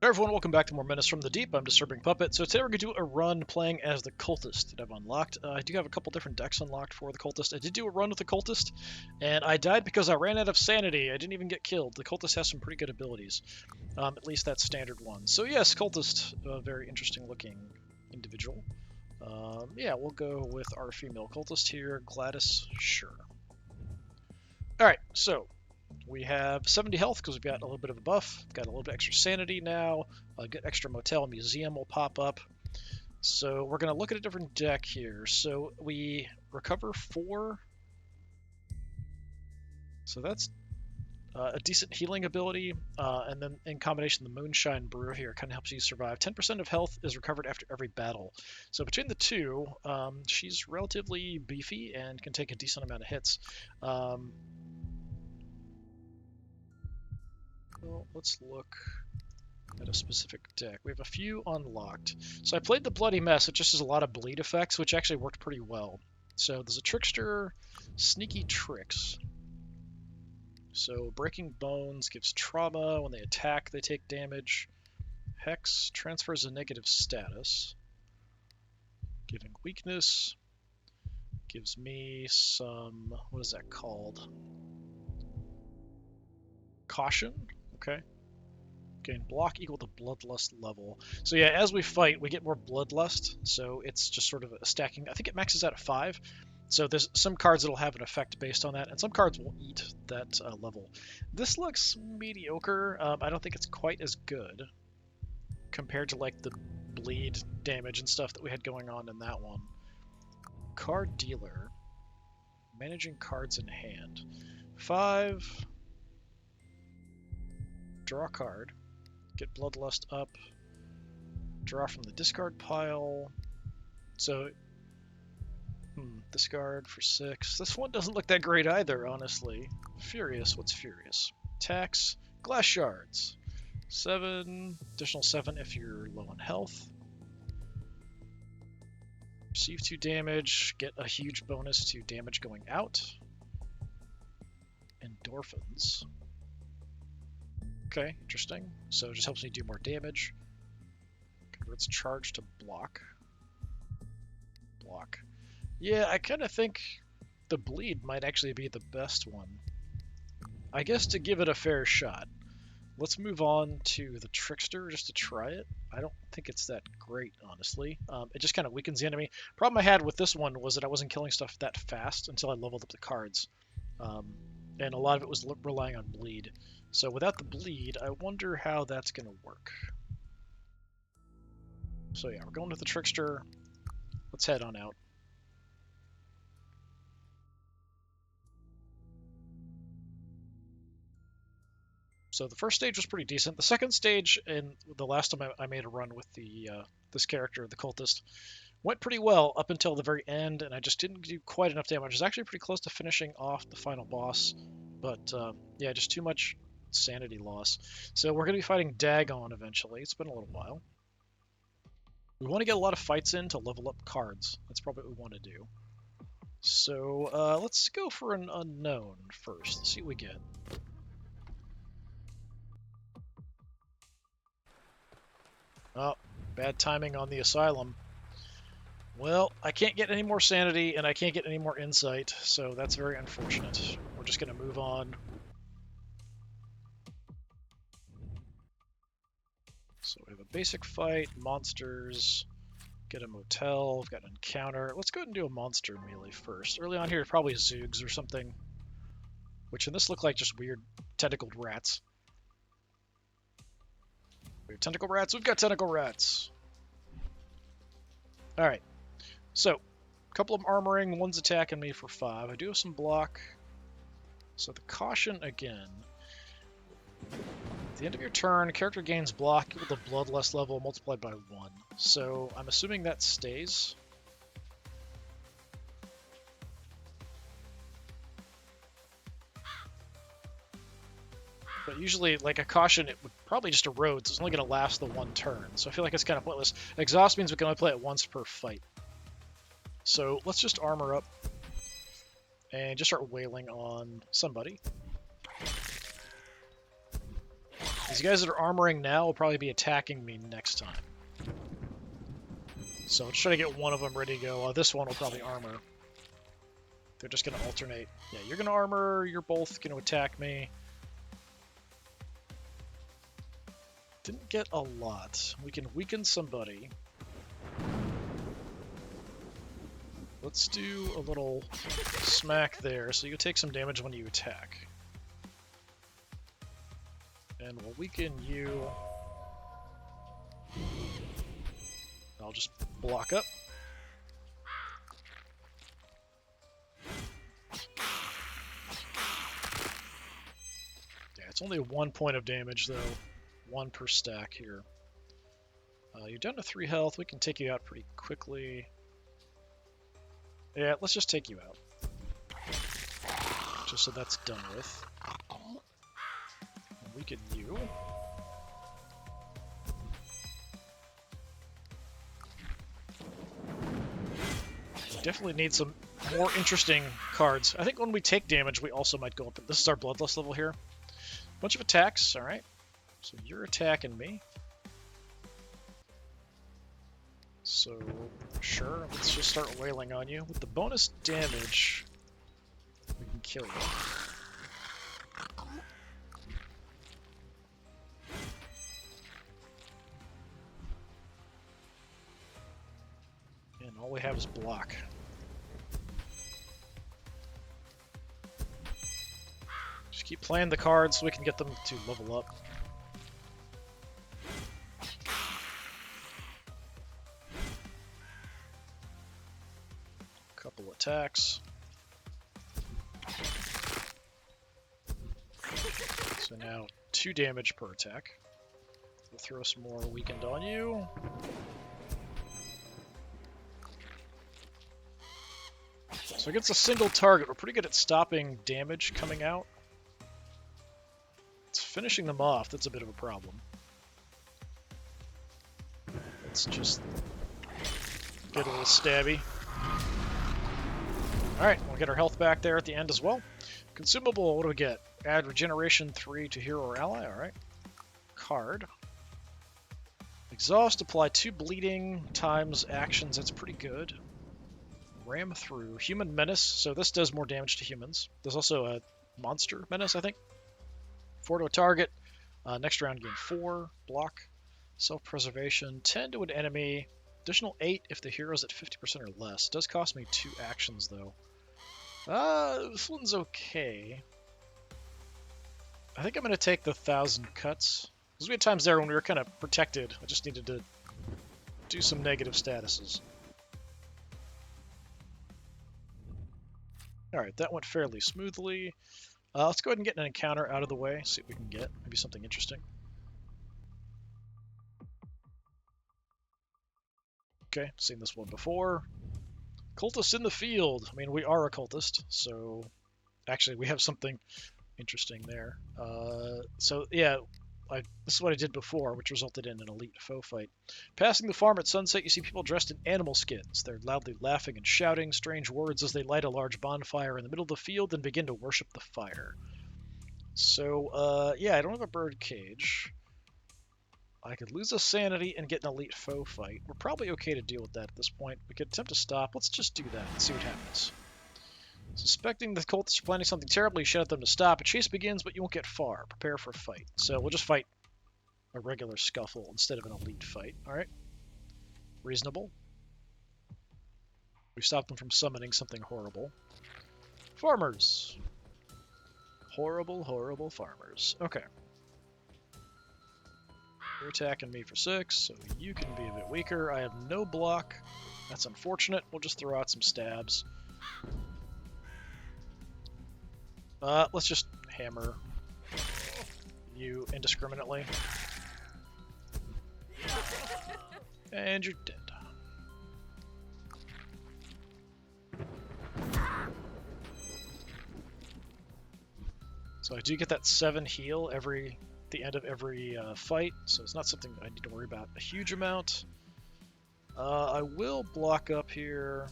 Hey everyone, welcome back to more Menace from the Deep. I'm DisturbingPuppet. So today we're going to do a run playing as the Cultist that I've unlocked. I do have a couple different decks unlocked for the Cultist. I did do a run with the Cultist, and I died because I ran out of sanity. I didn't even get killed. The Cultist has some pretty good abilities, at least that standard one. So yes, Cultist, a very interesting looking individual. Yeah, we'll go with our female Cultist here, Gladys. Sure. Alright, so we have 70 health because we've got a little bit of a buff. Got a little bit extra sanity now. A good extra motel museum will pop up. So we're going to look at a different deck here. So we recover 4. So that's a decent healing ability. And then in combination, the Moonshine Brew here kind of helps you survive. 10% of health is recovered after every battle. So between the two, she's relatively beefy and can take a decent amount of hits. Well, let's look at a specific deck. We have a few unlocked. So I played the Bloody Mess. It just has a lot of bleed effects, which actually worked pretty well. So there's a Trickster, Sneaky Tricks. So Breaking Bones gives trauma. When they attack, they take damage. Hex transfers a negative status. Giving Weakness gives me some, what is that called? Caution? Okay. Gain block equal to bloodlust level. So yeah, as we fight, we get more bloodlust. So it's just sort of a stacking. I think it maxes out at 5. So there's some cards that'll have an effect based on that, and some cards will eat that level. This looks mediocre. I don't think it's quite as good compared to like the bleed damage and stuff that we had going on in that one. Card dealer. Managing cards in hand. 5. Draw a card. Get Bloodlust up, draw from the discard pile. So, discard for 6. This one doesn't look that great either, honestly. Furious, what's Furious? Tax, Glass Shards. 7, additional 7 if you're low on health. Receive 2 damage, get a huge bonus to damage going out. Endorphins. Okay, interesting. So it just helps me do more damage. Converts charge to block. Block. Yeah, I kind of think the bleed might actually be the best one. I guess to give it a fair shot. Let's move on to the Trickster just to try it. I don't think it's that great, honestly. It just kind of weakens the enemy. Problem I had with this one was that I wasn't killing stuff that fast until I leveled up the cards. And a lot of it was relying on bleed. So without the bleed, I wonder how that's going to work. So yeah, we're going with the Trickster. Let's head on out. So the first stage was pretty decent. The second stage, and the last time I made a run with the this character, the Cultist, went pretty well up until the very end, and I just didn't do quite enough damage. I was actually pretty close to finishing off the final boss, but yeah, just too much sanity loss. So we're going to be fighting Dagon eventually. It's been a little while. We want to get a lot of fights in to level up cards. That's probably what we want to do. So let's go for an unknown first. Let's see what we get. Oh, bad timing on the Asylum. Well, I can't get any more sanity, and I can't get any more insight, so that's very unfortunate. We're just going to move on. So we have a basic fight, monsters, get a motel, we've got an encounter. Let's go ahead and do a monster melee first. Early on here, probably Zoogs or something, which in this look like just weird tentacled rats. We have tentacle rats, we've got tentacle rats. Alright, so a couple of armoring, one's attacking me for 5. I do have some block. So the caution again. At the end of your turn, character gains block equal to bloodlust level multiplied by 1. So I'm assuming that stays. But usually, like a caution, it would probably just erode, so it's only going to last the 1 turn. So I feel like it's kind of pointless. Exhaust means we can only play it once per fight. So let's just armor up and just start wailing on somebody. These guys that are armoring now will probably be attacking me next time. So let's try to get one of them ready to go. This one will probably armor. They're just going to alternate. Yeah, you're going to armor, you're both going to attack me. Didn't get a lot. We can weaken somebody. Let's do a little smack there, so you take some damage when you attack. And we'll weaken you. I'll just block up. Yeah, it's only 1 point of damage, though. 1 per stack here. You're down to 3 health. We can take you out pretty quickly. Yeah, let's just take you out. Just so that's done with. Weaken you. Definitely need some more interesting cards. I think when we take damage, we also might go up. This is our Bloodlust level here. Bunch of attacks, alright. So you're attacking me. So, sure, let's just start wailing on you. With the bonus damage, we can kill you. And all we have is block. Just keep playing the cards so we can get them to level up. Couple attacks. So now 2 damage per attack. We'll throw some more weakened on you. So against a single target, we're pretty good at stopping damage coming out. It's finishing them off that's a bit of a problem. Let's just get a little stabby. Alright, we'll get our health back there at the end as well. Consumable, what do we get? Add regeneration 3 to hero or ally, alright. Card. Exhaust, apply 2 bleeding times actions, that's pretty good. Ram through. Human Menace, so this does more damage to humans. There's also a Monster Menace, I think. 4 to a target. Next round gain 4. Block. Self-preservation. 10 to an enemy. Additional 8 if the hero's at 50% or less. It does cost me 2 actions, though. This one's okay. I think I'm going to take the 1,000 cuts. Because we had times there when we were kind of protected. I just needed to do some negative statuses. Alright, that went fairly smoothly. Let's go ahead and get an encounter out of the way, see what we can get. Maybe something interesting. Okay, seen this one before. Cultist in the field. I mean, we are a cultist, so actually we have something interesting there. So yeah, this is what I did before, which resulted in an elite foe fight. Passing the farm at sunset, you see people dressed in animal skins. They're loudly laughing and shouting strange words as they light a large bonfire in the middle of the field and begin to worship the fire. So, yeah, I don't have a bird cage. I could lose a sanity and get an elite foe fight. We're probably okay to deal with that at this point. We could attempt to stop. Let's just do that and see what happens. Suspecting the cultists are planning something terrible, you shout at them to stop. A chase begins, but you won't get far. Prepare for a fight. So we'll just fight a regular scuffle instead of an elite fight. Alright. Reasonable. We stopped them from summoning something horrible. Farmers. Horrible, horrible farmers. Okay. You're attacking me for 6, so you can be a bit weaker. I have no block. That's unfortunate. We'll just throw out some stabs. Let's just hammer you indiscriminately. And you're dead. So I do get that 7 heal at the end of every fight, so it's not something I need to worry about a huge amount. I will block up here,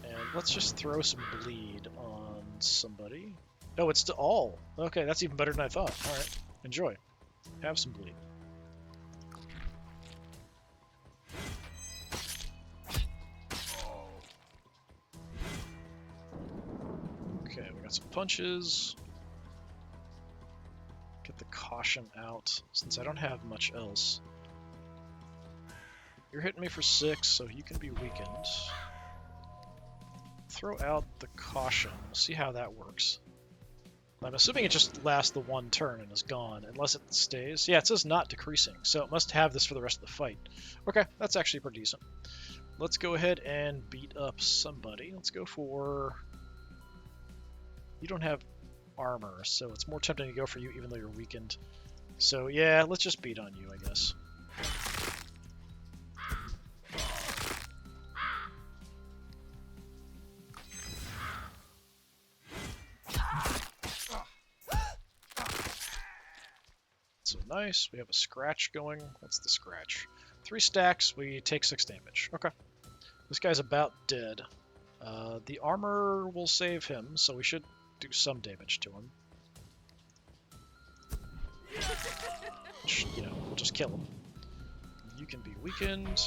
and let's just throw some bleed on somebody. Oh, it's to all. Okay, that's even better than I thought. Alright. Enjoy. Have some bleed. Okay, we got some punches. Get the caution out, since I don't have much else. You're hitting me for 6, so you can be weakened. Throw out the caution. We'll see how that works. I'm assuming it just lasts the one turn and is gone, unless it stays. Yeah, it says not decreasing, so it must have this for the rest of the fight. Okay, that's actually pretty decent. Let's go ahead and beat up somebody. Let's go for... You don't have armor, so it's more tempting to go for you even though you're weakened. So yeah, let's just beat on you, I guess. So nice, we have a scratch going. What's the scratch? 3 stacks, we take 6 damage. Okay. This guy's about dead. The armor will save him, so we should do some damage to him. Which, you know, we'll just kill him. You can be weakened.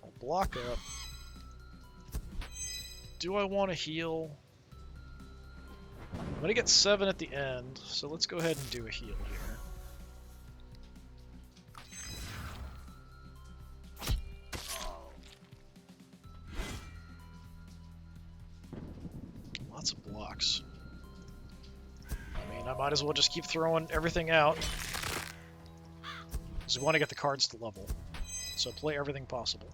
I'll block up. Do I want to heal? I'm going to get 7 at the end, so let's go ahead and do a heal here. Lots of blocks. I mean, I might as well just keep throwing everything out. Because we want to get the cards to level. So play everything possible.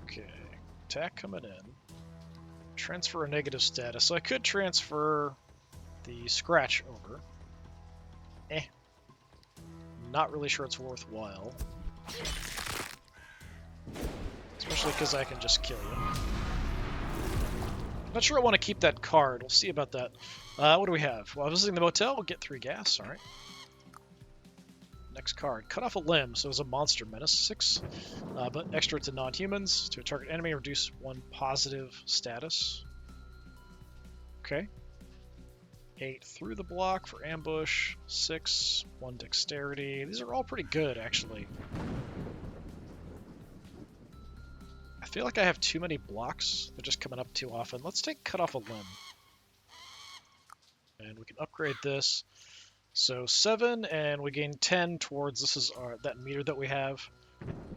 Okay, attack coming in. Transfer a negative status. So I could transfer the scratch over. Not really sure it's worthwhile. Especially because I can just kill you. Not sure I want to keep that card. We'll see about that. What do we have? While visiting the motel, we'll get 3 gas. Alright. Next card. Cut off a limb, so it's a monster menace. 6. But extra to non-humans. To a target enemy, reduce 1 positive status. Okay. 8 through the block for ambush. 6. 1 dexterity. These are all pretty good, actually. I feel like I have too many blocks. They're just coming up too often. Let's take cut off a limb. And we can upgrade this. So 7, and we gain 10 towards, this is that meter that we have.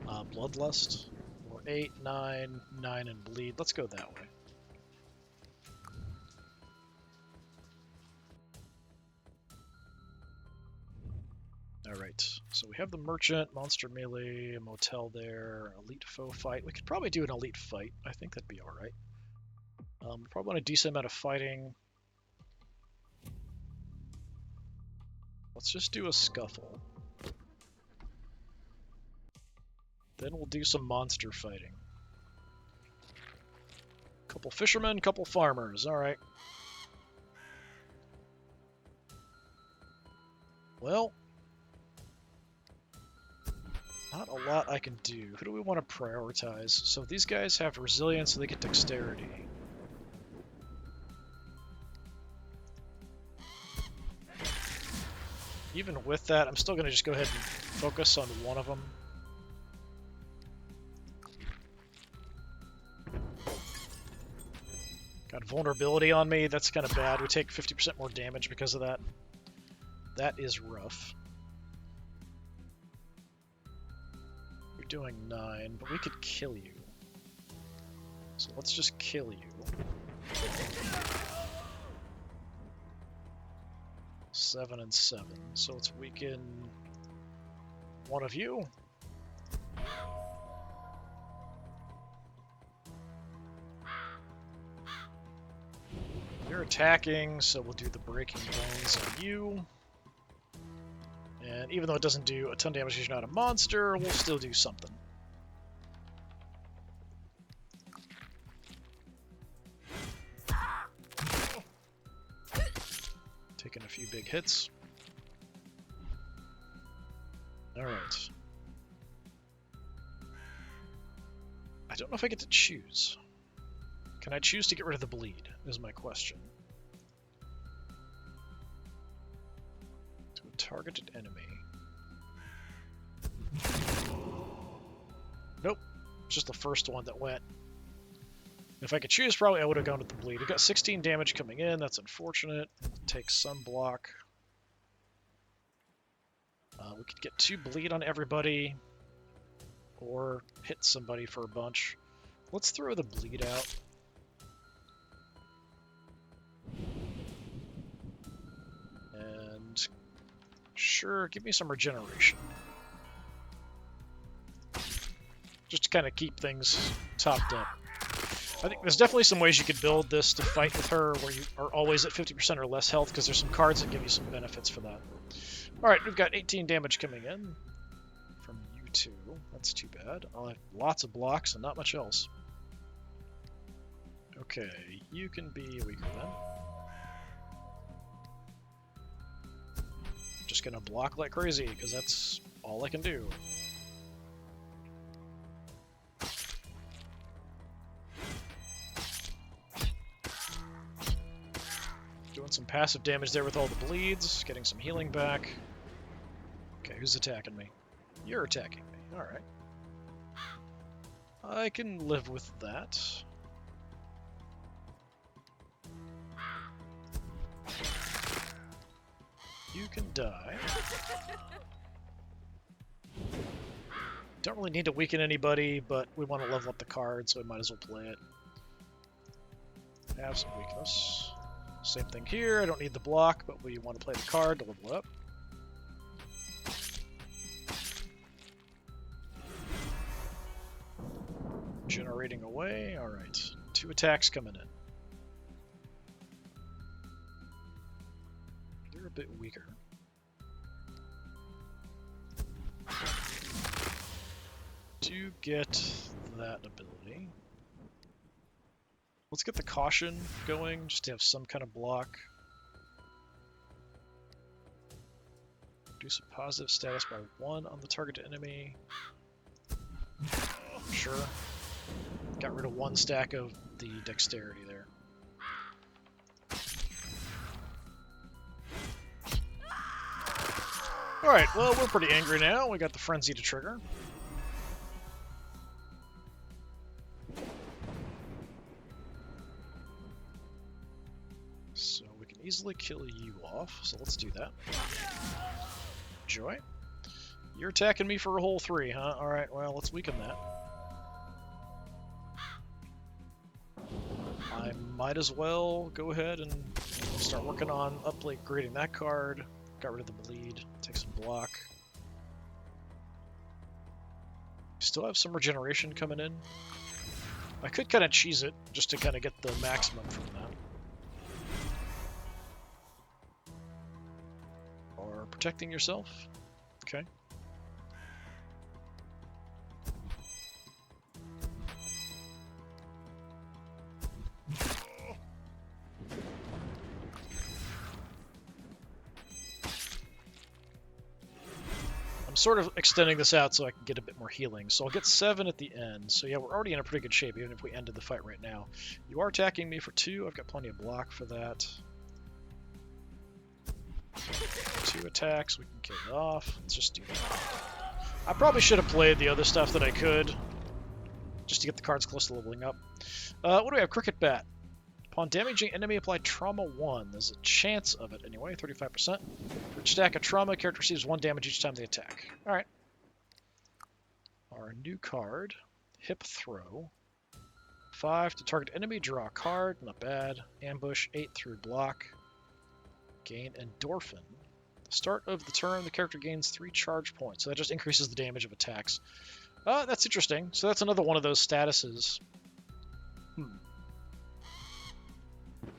Bloodlust. Or 8, 9, 9, and bleed. Let's go that way. Alright, so we have the merchant, monster melee, a motel there, elite foe fight. We could probably do an elite fight. I think that'd be alright. We probably want a decent amount of fighting. Let's just do a scuffle. Then we'll do some monster fighting. Couple fishermen, couple farmers, alright. Well, not a lot I can do. Who do we want to prioritize? So these guys have resilience, so they get dexterity. Even with that, I'm still going to just go ahead and focus on one of them. Got vulnerability on me. That's kind of bad. We take 50% more damage because of that. That is rough. You're doing 9, but we could kill you. So let's just kill you. 7 and 7. So let's weaken one of you. You're attacking, so we'll do the breaking bones on you. And even though it doesn't do a ton of damage because you're not a monster, we'll still do something. Taking a few big hits. Alright. I don't know if I get to choose. Can I choose to get rid of the bleed, is my question. To a targeted enemy. Nope, just the first one that went. If I could choose, probably I would have gone with the bleed. We've got 16 damage coming in, that's unfortunate. Takes some block. We could get 2 bleed on everybody, or hit somebody for a bunch. Let's throw the bleed out. And sure, give me some regeneration. Just to kind of keep things topped up. I think there's definitely some ways you could build this to fight with her where you are always at 50% or less health, because there's some cards that give you some benefits for that. Alright, we've got 18 damage coming in from you two. That's too bad. I'll have lots of blocks and not much else. Okay, you can be weaker then. Just gonna block like crazy, because that's all I can do. Doing some passive damage there with all the bleeds, getting some healing back. Okay, who's attacking me? You're attacking me. Alright. I can live with that. You can die. Don't really need to weaken anybody, but we want to level up the card, so we might as well play it. Have some weakness. Same thing here, I don't need the block, but we want to play the card to level it up. Generating away, alright. 2 attacks coming in. You're a bit weaker. Do get that ability. Let's get the caution going, just to have some kind of block. Reduce a positive status by 1 on the target enemy. Sure. Got rid of 1 stack of the dexterity there. Alright, well, we're pretty angry now. We got the frenzy to trigger. So we can easily kill you off, so let's do that. Joy. You're attacking me for a whole 3, huh? Alright, well, let's weaken that. I might as well go ahead and start working on upgrading that card. Got rid of the bleed, take some block. Still have some regeneration coming in. I could kind of cheese it, just to kind of get the maximum from that. Or protecting yourself. Okay. I'm sort of extending this out so I can get a bit more healing. So I'll get 7 at the end. So yeah, we're already in a pretty good shape, even if we ended the fight right now. You are attacking me for 2. I've got plenty of block for that. 2 attacks, we can kill it off. Let's just do that. I probably should have played the other stuff that I could, just to get the cards close to leveling up. What do we have? Cricket Bat. Upon damaging enemy, apply trauma 1. There's a chance of it anyway, 35%. For each attack of trauma, character receives 1 damage each time they attack. Alright. Our new card, Hip Throw. 5 to target enemy, draw a card, not bad. Ambush, 8 through block. Gain Endorphin. The start of the turn, the character gains 3 charge points, so that just increases the damage of attacks. That's interesting. So that's another one of those statuses.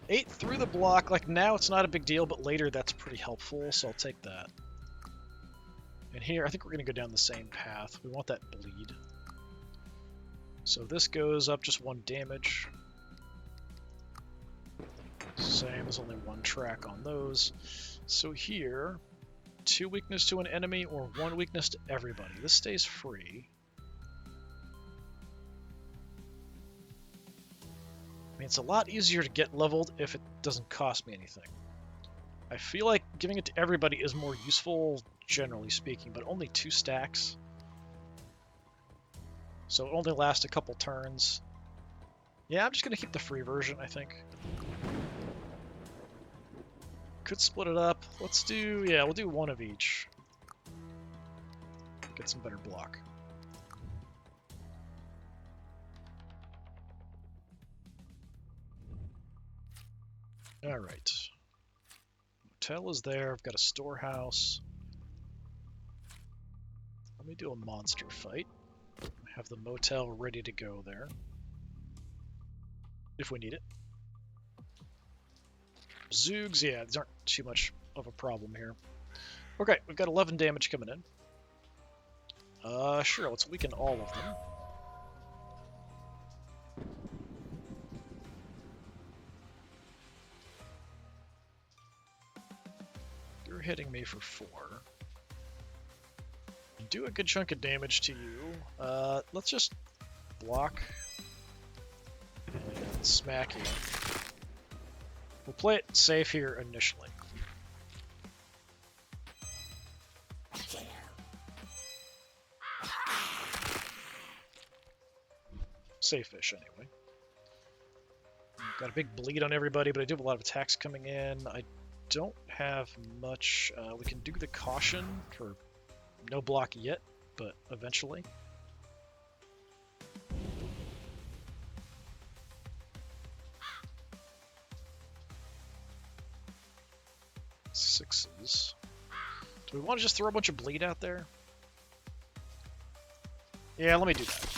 8 through the block, like now it's not a big deal, but later that's pretty helpful, so I'll take that. And here, I think we're going to go down the same path. We want that bleed. So this goes up just 1 damage. Same, there's only 1 track on those. So here, 2 weakness to an enemy or 1 weakness to everybody. This stays free. mean, it's a lot easier to get leveled if it doesn't cost me anything. I feel like giving it to everybody is more useful, generally speaking, but only 2 stacks. So it only lasts a couple turns. Yeah, I'm just going to keep the free version, I think. Could split it up. Let's do, yeah, we'll do 1 of each. Get some better block. Alright. Motel is there. I've got a storehouse. Let me do a monster fight. Have the motel ready to go there. If we need it. Zoogs, yeah, these aren't too much of a problem here. Okay, we've got 11 damage coming in. Sure, let's weaken all of them. You're hitting me for 4. Do a good chunk of damage to you. Let's just block and smack you. We'll play it safe here initially. Safe-ish, anyway. Got a big bleed on everybody, but I do have a lot of attacks coming in. I don't have much. We can do the caution for no block yet, but eventually. Sixes. Do we want to just throw a bunch of bleed out there? Yeah, let me do that.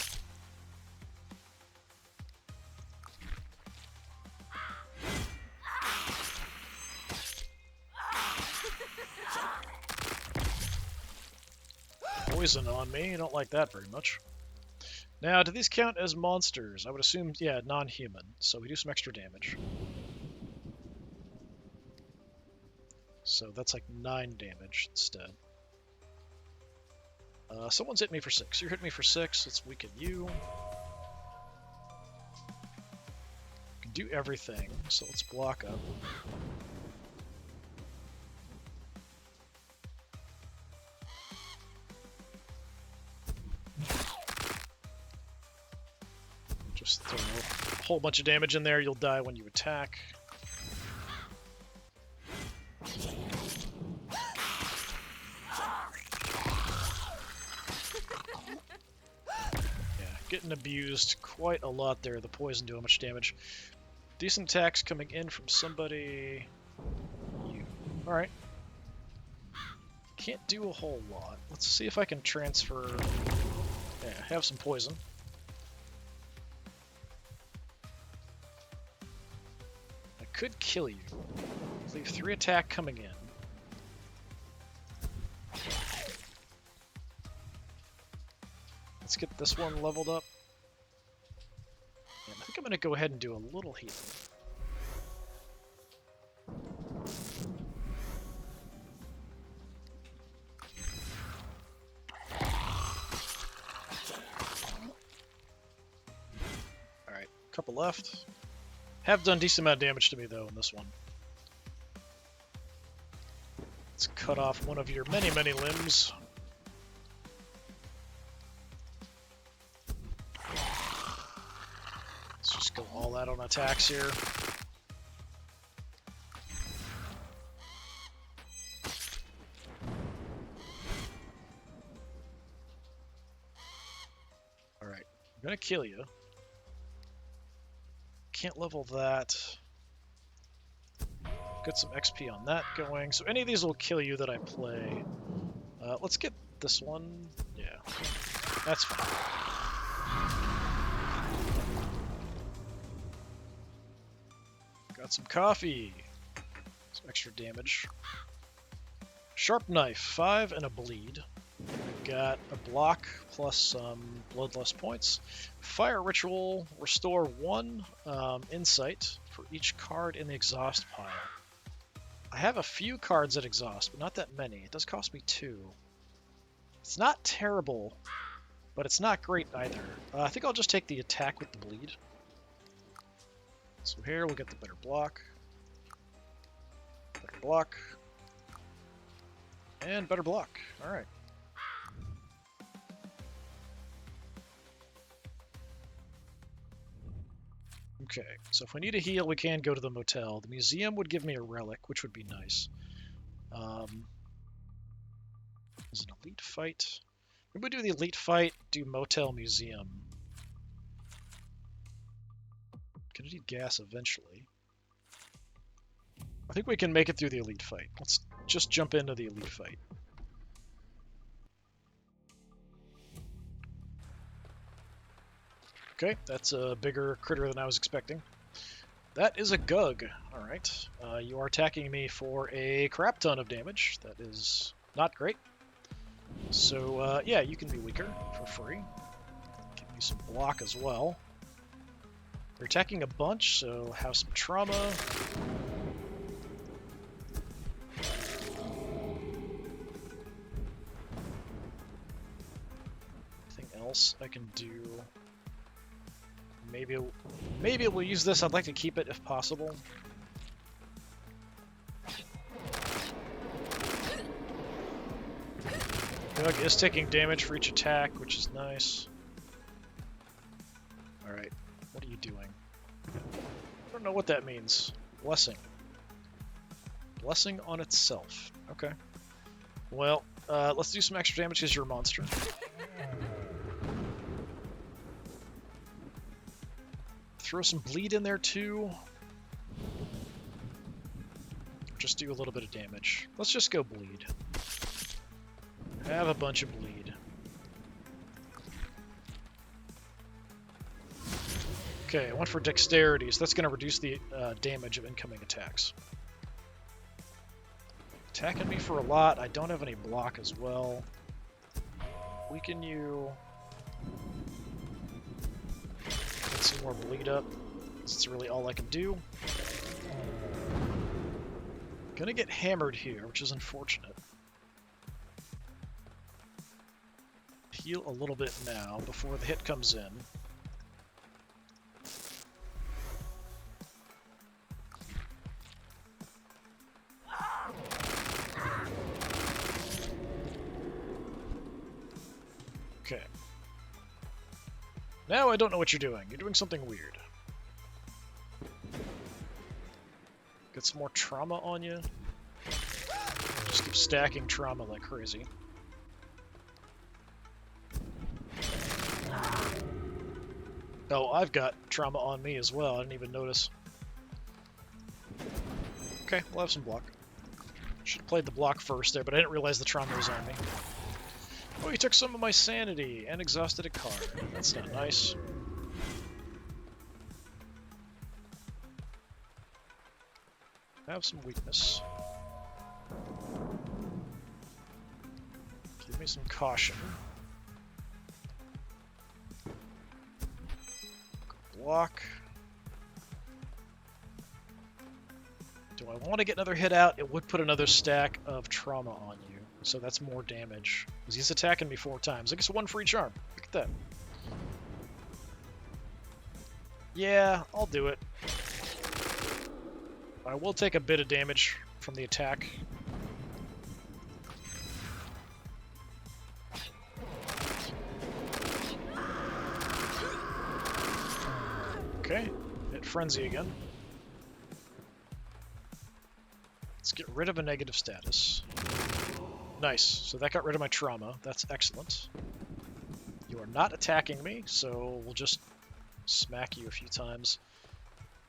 Poison on me. I don't like that very much. Now, do these count as monsters? I would assume, yeah, non-human. So we do some extra damage. So that's like 9 damage instead. Someone's hit me for 6. You're hitting me for 6. Let's weaken you. Can do everything, so let's block up. Just throw a whole bunch of damage in there. You'll die when you attack. Getting abused quite a lot there. The poison doing much damage. Decent attacks coming in from somebody. You. Alright. Can't do a whole lot. Let's see if I can transfer. Yeah, have some poison. I could kill you. Leave 3 attack coming in. Let's get this one leveled up. And I think I'm going to go ahead and do a little healing. Alright, couple left. Have done decent amount of damage to me though in this one. Let's cut off one of your many, many limbs. Go all out on attacks here. Alright, I'm gonna kill you. Can't level that. Get some XP on that going. So any of these will kill you that I play. Let's get this one. Yeah, that's fine. Got some coffee. Some extra damage. Sharp knife, 5 and a bleed. Got a block plus some bloodlust points. Fire ritual, restore 1 insight for each card in the exhaust pile. I have a few cards that exhaust, but not that many. It does cost me 2. It's not terrible, but it's not great either. I think I'll just take the attack with the bleed. So here we'll get the better block. Better block. And better block. Alright. Okay, so if we need a heal, we can go to the motel. The museum would give me a relic, which would be nice. Is an elite fight? Maybe we do the elite fight, do motel museum. Gonna need gas eventually. I think we can make it through the elite fight. Let's just jump into the elite fight. Okay, that's a bigger critter than I was expecting. That is a Gug. Alright. You are attacking me for a crap ton of damage. That is not great. So, yeah, you can be weaker for free. Give me some block as well. You're attacking a bunch, so have some trauma. Anything else I can do? Maybe we'll use this. I'd like to keep it if possible. Gug is taking damage for each attack, which is nice. Alright, what are you doing? I don't know what that means. Blessing. Blessing on itself. Okay. Well, let's do some extra damage because you're a monster. Throw some bleed in there too. Just do a little bit of damage. Let's just go bleed. Have a bunch of bleed. Okay, I went for dexterity, so that's going to reduce the damage of incoming attacks. Attacking me for a lot. I don't have any block as well. Weaken you. Get some more bleed up. That's really all I can do. Gonna get hammered here, which is unfortunate. Heal a little bit now before the hit comes in. Okay. Now I don't know what you're doing. You're doing something weird. Get some more trauma on you. Just keep stacking trauma like crazy. Oh, I've got trauma on me as well. I didn't even notice. Okay, we'll have some block. Should have played the block first there, but I didn't realize the trauma was on me. Oh, you took some of my sanity and exhausted a card. That's not nice. Have some weakness. Give me some caution. Block. Do I want to get another hit out? It would put another stack of trauma on you, so that's more damage. Because he's attacking me 4 times. I guess 1 for each arm. Look at that. Yeah, I'll do it. I will take a bit of damage from the attack. Okay, hit Frenzy again. Let's get rid of a negative status. Nice, so that got rid of my trauma. That's excellent. You are not attacking me, so we'll just smack you a few times.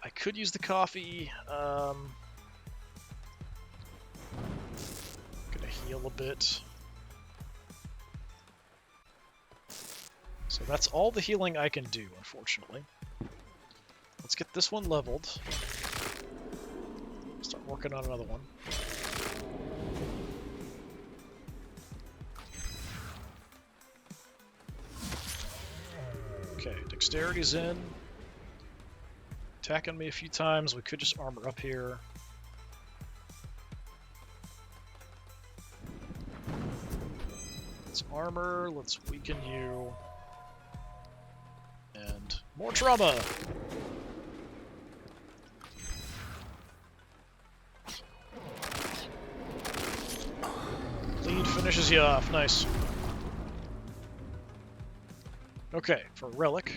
I could use the coffee. Gonna heal a bit. So that's all the healing I can do, unfortunately. Let's get this one leveled. Start working on another one. Okay, dexterity's in. Attacking me a few times. We could just armor up here. Let's armor. Let's weaken you. And more trauma! Finishes you off. Nice. Okay, for Relic.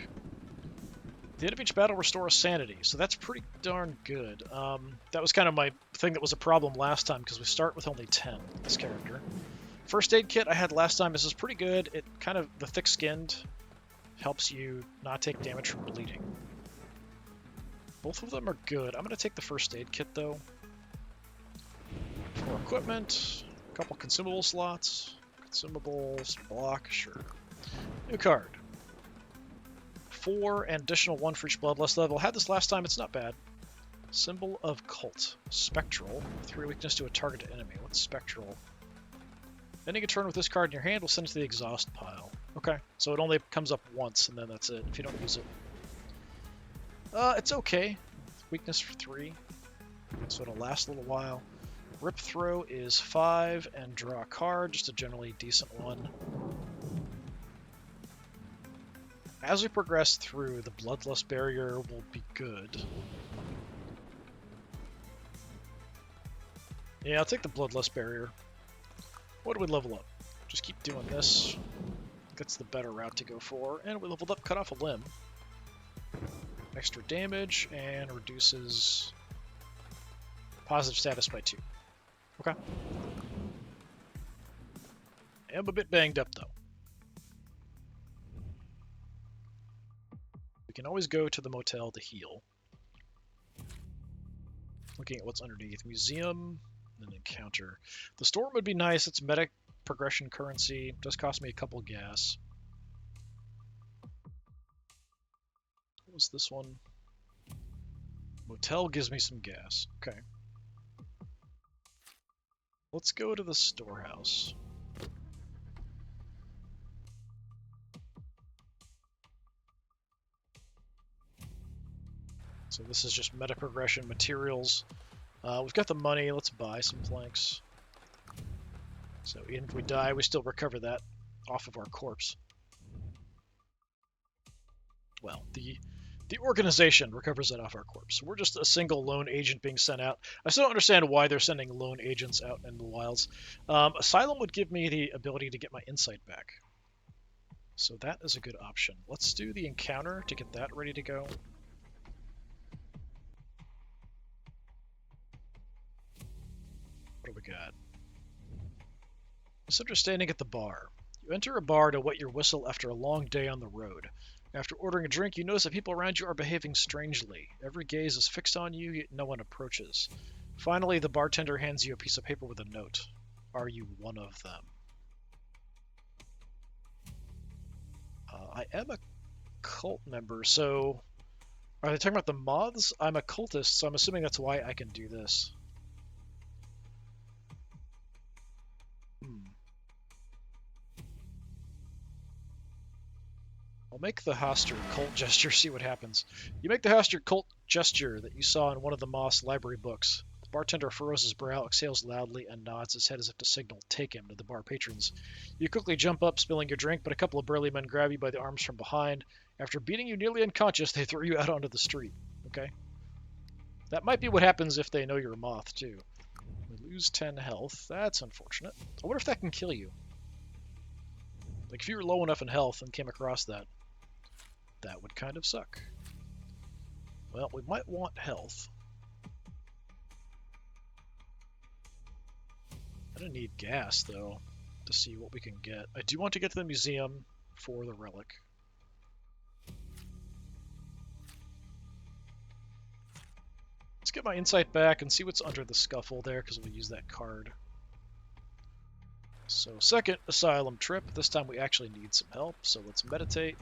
The end of each battle restores sanity, so that's pretty darn good. That was kind of my thing that was a problem last time, because we start with only 10, this character. First aid kit I had last time, this is pretty good. It kind of, the thick-skinned helps you not take damage from bleeding. Both of them are good. I'm going to take the first aid kit, though. For equipment, a couple consumable slots. Consumables, block, sure. New card. 4 and additional 1 for each bloodlust level. Had this last time, it's not bad. Symbol of Cult. Spectral. 3 weakness to a target enemy. What's Spectral? Ending a turn with this card in your hand will send it to the exhaust pile. Okay, so it only comes up once, and then that's it, if you don't use it. It's okay. Weakness for 3. So it'll last a little while. Rip Throw is 5, and draw a card, just a generally decent one. As we progress through, the Bloodlust Barrier will be good. Yeah, I'll take the Bloodlust Barrier. What do we level up? Just keep doing this. That's the better route to go for. And we leveled up Cut Off a Limb. Extra damage, and reduces positive status by 2. Okay. I'm a bit banged up, though. We can always go to the motel to heal. Looking at what's underneath. Museum, and encounter. The storm would be nice. It's meta progression currency. Does cost me a couple gas. What was this one? Motel gives me some gas. Okay. Let's go to the storehouse. So this is just meta progression materials. We've got the money. Let's buy some planks. So even if we die, we still recover that off of our corpse. Well, the organization recovers that off our corpse. We're just a single lone agent being sent out. I still don't understand why they're sending lone agents out in the wilds. Asylum would give me the ability to get my insight back. So that is a good option. Let's do the encounter to get that ready to go. What do we got? Misunderstanding at the bar. You enter a bar to wet your whistle after a long day on the road. After ordering a drink, you notice that people around you are behaving strangely. Every gaze is fixed on you, yet no one approaches. Finally, the bartender hands you a piece of paper with a note. Are you one of them? I am a cult member, so... Are they talking about the moths? I'm a cultist, so I'm assuming that's why I can do this. I'll make the Hoster cult gesture, see what happens. You make the Hoster cult gesture that you saw in one of the Moss library books. The bartender furrows his brow, exhales loudly, and nods his head as if to signal, "Take him," to the bar patrons. You quickly jump up, spilling your drink, but a couple of burly men grab you by the arms from behind. After beating you nearly unconscious, they throw you out onto the street. Okay? That might be what happens if they know you're a moth, too. We lose 10 health. That's unfortunate. I wonder if that can kill you. Like, if you were low enough in health and came across that, that would kind of suck. Well, we might want health. I don't need gas, though, to see what we can get. I do want to get to the museum for the relic. Let's get my insight back and see what's under the scuffle there, because we'll use that card. So, second asylum trip. This time we actually need some help, so let's meditate.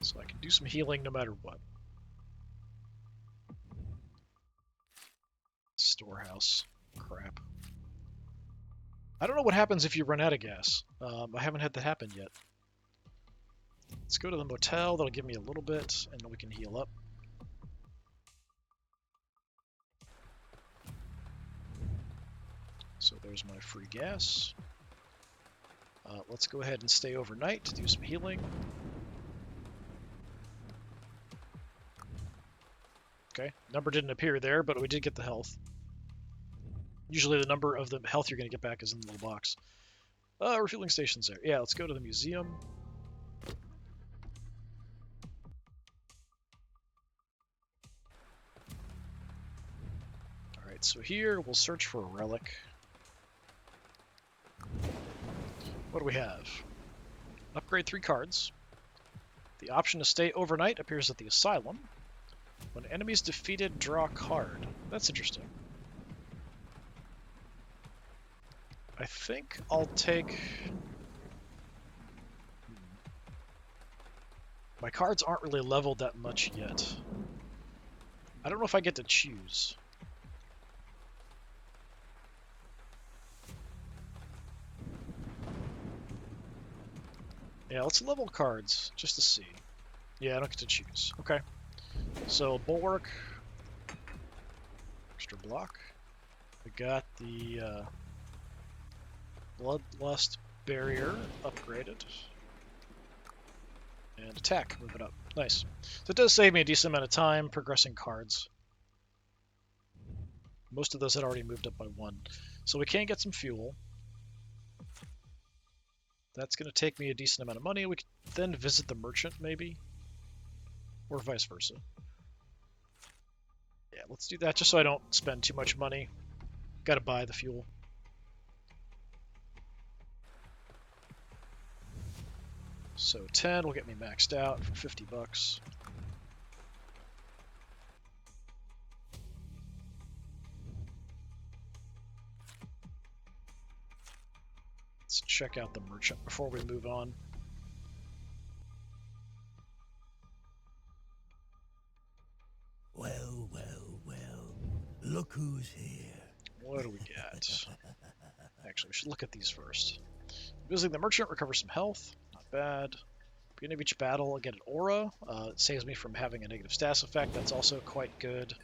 So I can do some healing no matter what. Storehouse. Crap. I don't know what happens if you run out of gas. I haven't had that happen yet. Let's go to the motel. That'll give me a little bit, and then we can heal up. So there's my free gas. Let's go ahead and stay overnight to do some healing. Okay, number didn't appear there, but we did get the health. Usually the number of the health you're going to get back is in the little box. Refueling stations there. Yeah, let's go to the museum. Alright, so here we'll search for a relic. What do we have? Upgrade 3 cards. The option to stay overnight appears at the asylum. When enemies defeated, draw a card. That's interesting. I think I'll take... My cards aren't really leveled that much yet. I don't know if I get to choose. Yeah, let's level cards, just to see. Yeah, I don't get to choose. Okay. So, Bulwark. Extra block. We got the Bloodlust Barrier upgraded. And attack, move it up. Nice. So it does save me a decent amount of time progressing cards. Most of those had already moved up by 1. So we can get some fuel. That's going to take me a decent amount of money. We could then visit the merchant, maybe. Or vice versa. Yeah, let's do that just so I don't spend too much money. Gotta buy the fuel. So 10 will get me maxed out for 50 bucks. Let's check out the merchant before we move on. Well, well, well. Look who's here. What do we got? Actually, we should look at these first. Visiting the merchant, recover some health. Not bad. Beginning of each battle, I get an aura. It saves me from having a negative status effect. That's also quite good.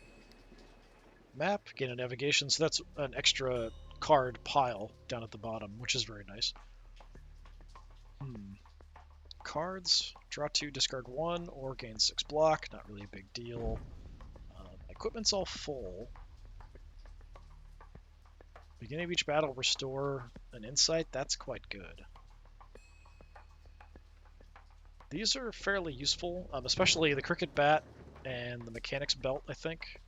Map, gain a navigation. So that's an extra card pile down at the bottom, which is very nice. Cards, draw 2, discard 1, or gain 6 block. Not really a big deal. Equipment's all full. Beginning of each battle, restore an insight. That's quite good. These are fairly useful, especially the cricket bat and the mechanics belt, I think.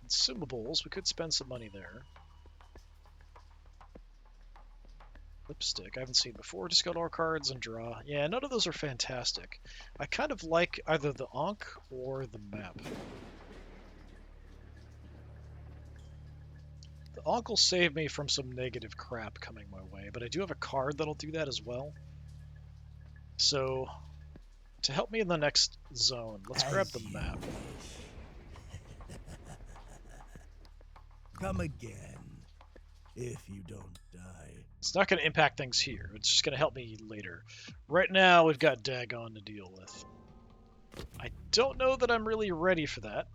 Consumables, we could spend some money there. Lipstick, I haven't seen before. Discard all cards and draw. Yeah, none of those are fantastic. I kind of like either the Ankh or the map. The Ankh will save me from some negative crap coming my way, but I do have a card that'll do that as well. So, to help me in the next zone, let's grab the map. Come again, if you don't die. It's not going to impact things here. It's just going to help me later. Right now, we've got Dagon to deal with. I don't know that I'm really ready for that,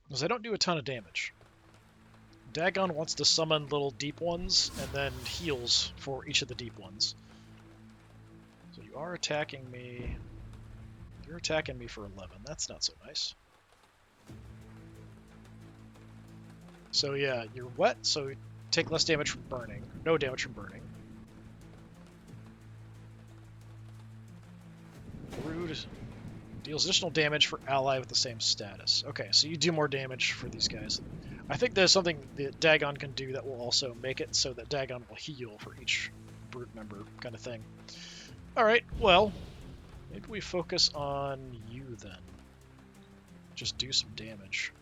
because I don't do a ton of damage. Dagon wants to summon little deep ones, and then heals for each of the deep ones. So you are attacking me. You're attacking me for 11. That's not so nice. So yeah, you're wet, so you take less damage from burning. No damage from burning. Rude. Deals additional damage for ally with the same status. Okay, so you do more damage for these guys. I think there's something that Dagon can do that will also make it so that Dagon will heal for each brood member kind of thing. Alright, well, maybe we focus on you then. Just do some damage.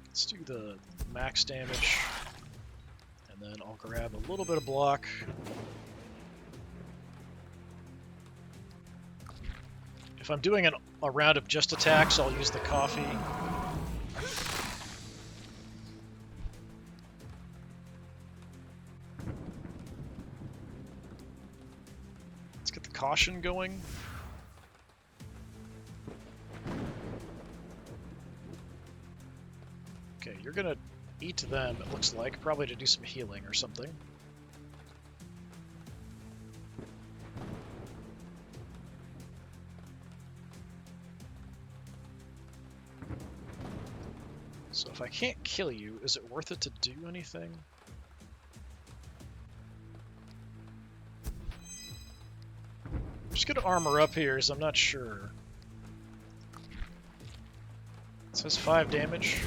Let's do the max damage, and then I'll grab a little bit of block. If I'm doing a round of just attacks, I'll use the coffee. Let's get the caution going. Okay, you're gonna eat them, it looks like, probably to do some healing or something. So if I can't kill you, is it worth it to do anything? I'm just gonna armor up here, as I'm not sure. It says 5 damage.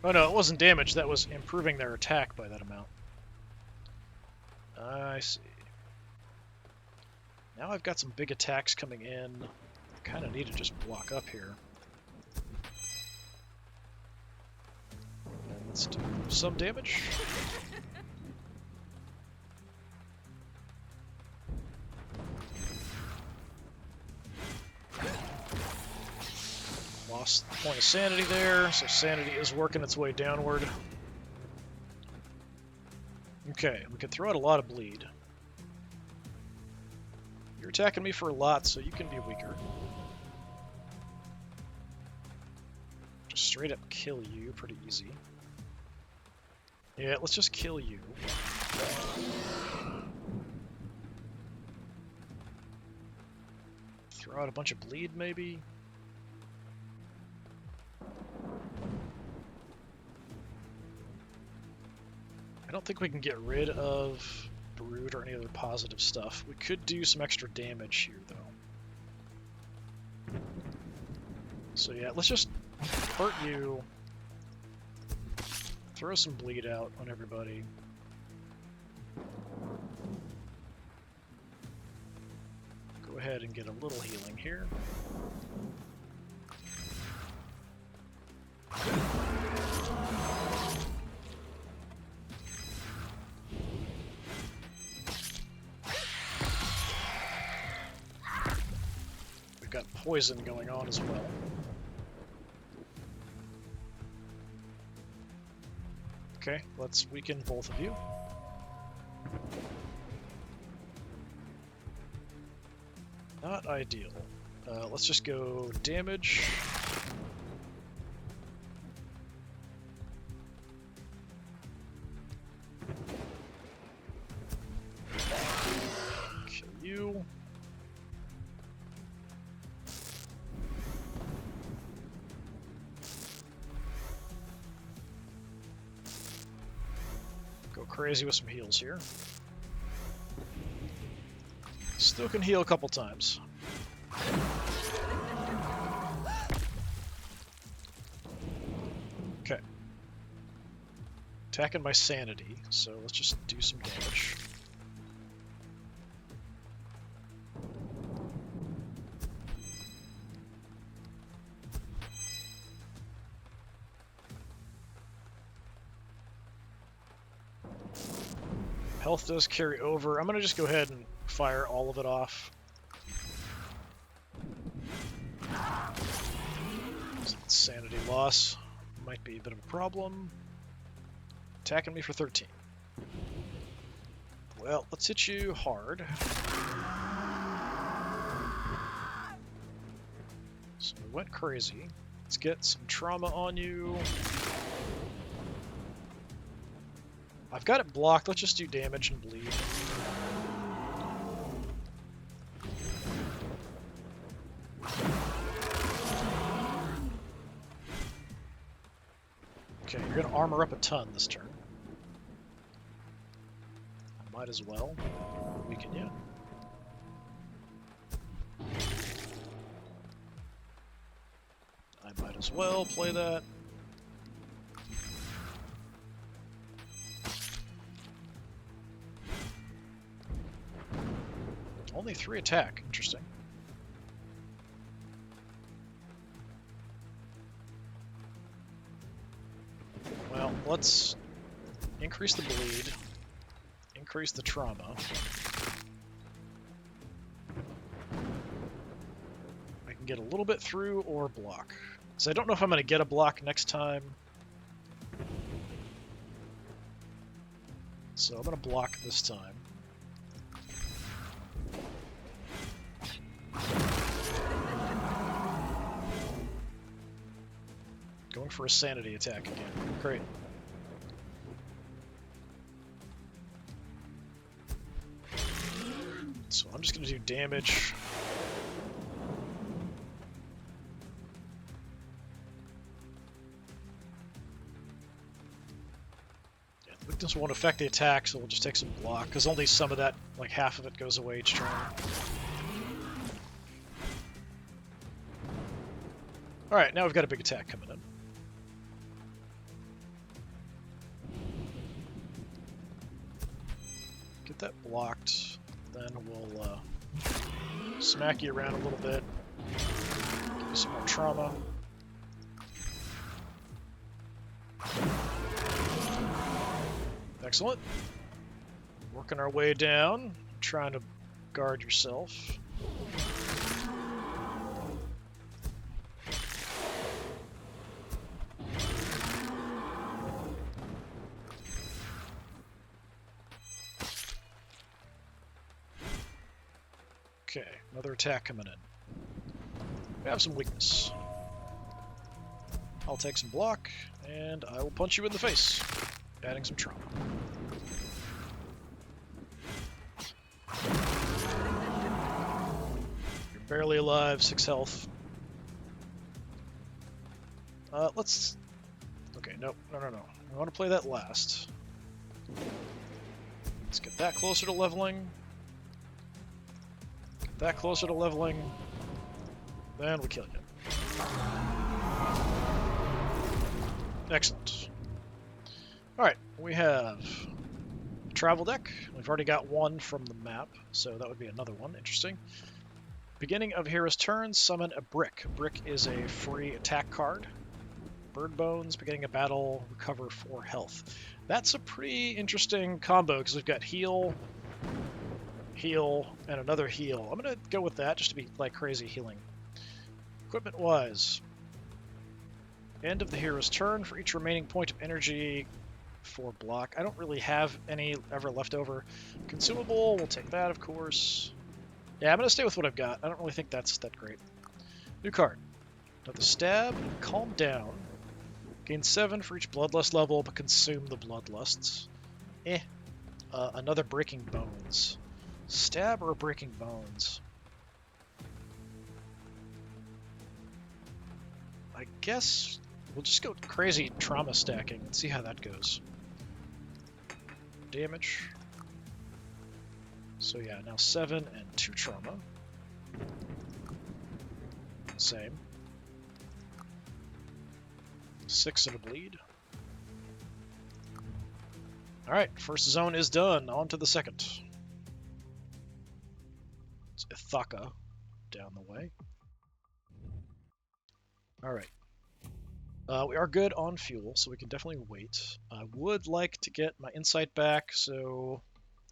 Oh no, it wasn't damage, that was improving their attack by that amount. I see. Now I've got some big attacks coming in. I kind of need to just block up here. And let's do some damage. Lost the point of sanity there, so sanity is working its way downward. Okay, we can throw out a lot of bleed. You're attacking me for a lot, so you can be weaker. Just straight up kill you, pretty easy. Yeah, let's just kill you. Throw out a bunch of bleed, maybe? I don't think we can get rid of Brood or any other positive stuff. We could do some extra damage here, though. So yeah, let's just hurt you. Throw some bleed out on everybody. Go ahead and get a little healing here. We've got poison going on as well. Okay, let's weaken both of you. Not ideal. Let's just go damage. Kill you. Go crazy with some heals here. Still can heal a couple times. Okay. Attacking my sanity, so let's just do some damage. Health does carry over. I'm gonna just go ahead and fire all of it off. Sanity loss might be a bit of a problem. Attacking me for 13. Well, let's hit you hard. So we went crazy. Let's get some trauma on you. I've got it blocked. Let's just do damage and bleed. Okay, you're gonna armor up a ton this turn. I might as well weaken you. I might as well play that. Only 3 attack. Interesting. Well, let's increase the bleed, increase the trauma. I can get a little bit through or block. So I don't know if I'm going to get a block next time. So I'm going to block this time. Going for a sanity attack again. Great. So I'm just going to do damage. Weakness won't affect the attack, so we'll just take some block, because only some of that, like half of it, goes away each turn. Alright, now we've got a big attack coming in. Get that blocked, then we'll smack you around a little bit, give you some more trauma. Excellent. Working our way down, trying to guard yourself. Okay, another attack coming in. We have some weakness. I'll take some block, and I will punch you in the face, adding some trauma. You're barely alive, 6 health. Let's... Okay, no. I want to play that last. Let's get that closer to leveling. Get that closer to leveling. Then we kill you. Excellent. Alright, we have a travel deck. We've already got one from the map, so that would be another one. Interesting. Beginning of hero's turn, summon a brick. Brick is a free attack card. Bird bones, beginning of battle, recover 4 health. That's a pretty interesting combo, because we've got heal, heal, and another heal. I'm going to go with that, just to be like crazy healing. Equipment-wise, end of the hero's turn. For each remaining point of energy for block. I don't really have any ever left over. Consumable, we'll take that, of course. Yeah, I'm going to stay with what I've got. I don't really think that's that great. New card. Another stab, calm down. Gain 7 for each bloodlust level, but consume the bloodlusts. Another breaking bones. Stab or breaking bones? I guess we'll just go crazy trauma stacking and see how that goes. Damage. So yeah, now 7 and 2 trauma. Same. 6 and a bleed. Alright, first zone is done. On to the second. It's Ithaka down the way. Alright. We are good on fuel, so we can definitely wait. I would like to get my insight back, so...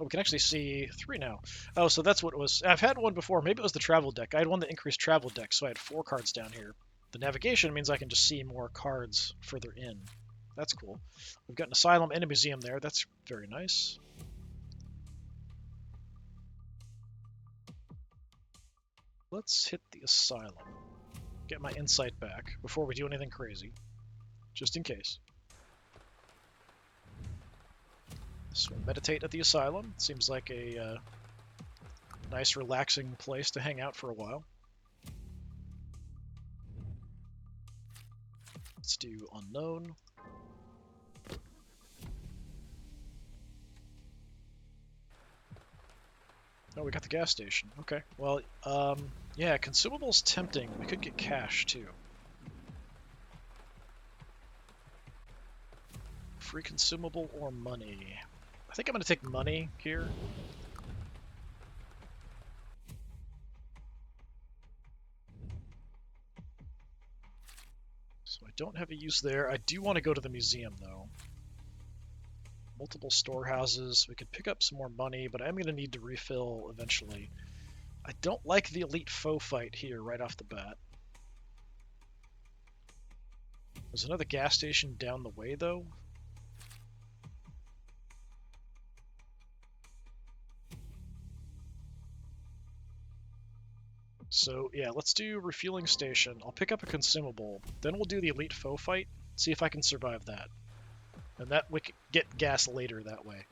Oh, we can actually see 3 now. Oh, so that's what it was. I've had one before. Maybe it was the travel deck. I had one that increased travel deck, so I had 4 cards down here. The navigation means I can just see more cards further in. That's cool. We've got an asylum and a museum there. That's very nice. Let's hit the asylum. Get my insight back before we do anything crazy. Just in case. So meditate at the asylum. Seems like a nice relaxing place to hang out for a while. Let's do unknown. Oh, we got the gas station. Okay. Well, yeah, consumables tempting. We could get cash too. Free consumable or money? I think I'm going to take money here. So I don't have a use there. I do want to go to the museum, though. Multiple storehouses. We could pick up some more money, but I'm going to need to refill eventually. I don't like the elite foe fight here right off the bat. There's another gas station down the way, though. So yeah, let's do refueling station. I'll pick up a consumable. Then we'll do the elite foe fight. See if I can survive that. And that we can get gas later that way.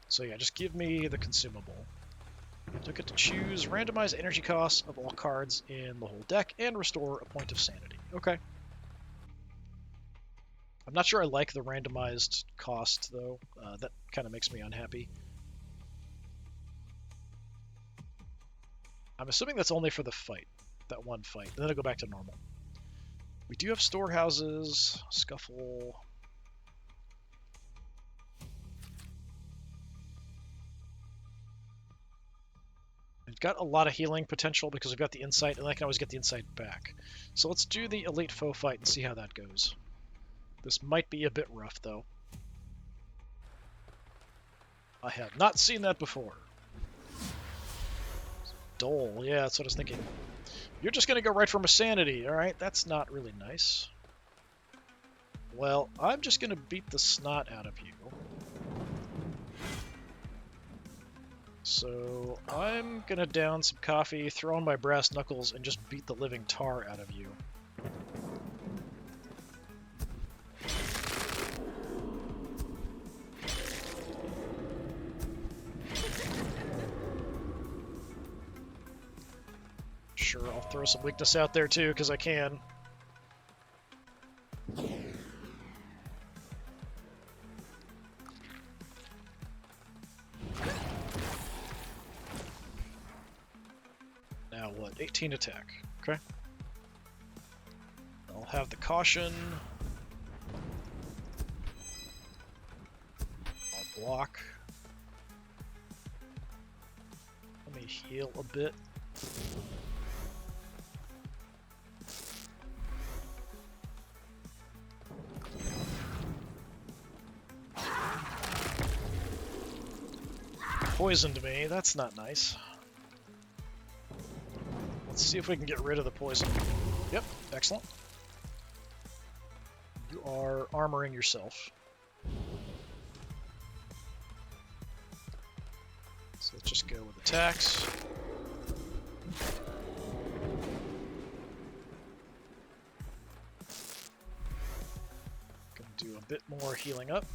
So yeah, just give me the consumable. So I get to choose randomize energy costs of all cards in the whole deck and restore a point of sanity. Okay. I'm not sure I like the randomized cost, though. That kind of makes me unhappy. I'm assuming that's only for the fight, that one fight. Then it'll go back to normal. We do have storehouses, scuffle. We've got a lot of healing potential because we've got the insight, and I can always get the insight back. So let's do the elite foe fight and see how that goes. This might be a bit rough, though. I have not seen that before. Dole, yeah, that's what I was thinking. You're just going to go right for my sanity, alright? That's not really nice. Well, I'm just going to beat the snot out of you. So, I'm going to down some coffee, throw on my brass knuckles, and just beat the living tar out of you. Sure, I'll throw some weakness out there too, because I can. Now what? 18 attack. Okay. I'll have the caution. I'll block. Let me heal a bit. Poisoned me, that's not nice. Let's see if we can get rid of the poison. Yep, excellent. You are armoring yourself. So let's just go with attacks. Gonna do a bit more healing up.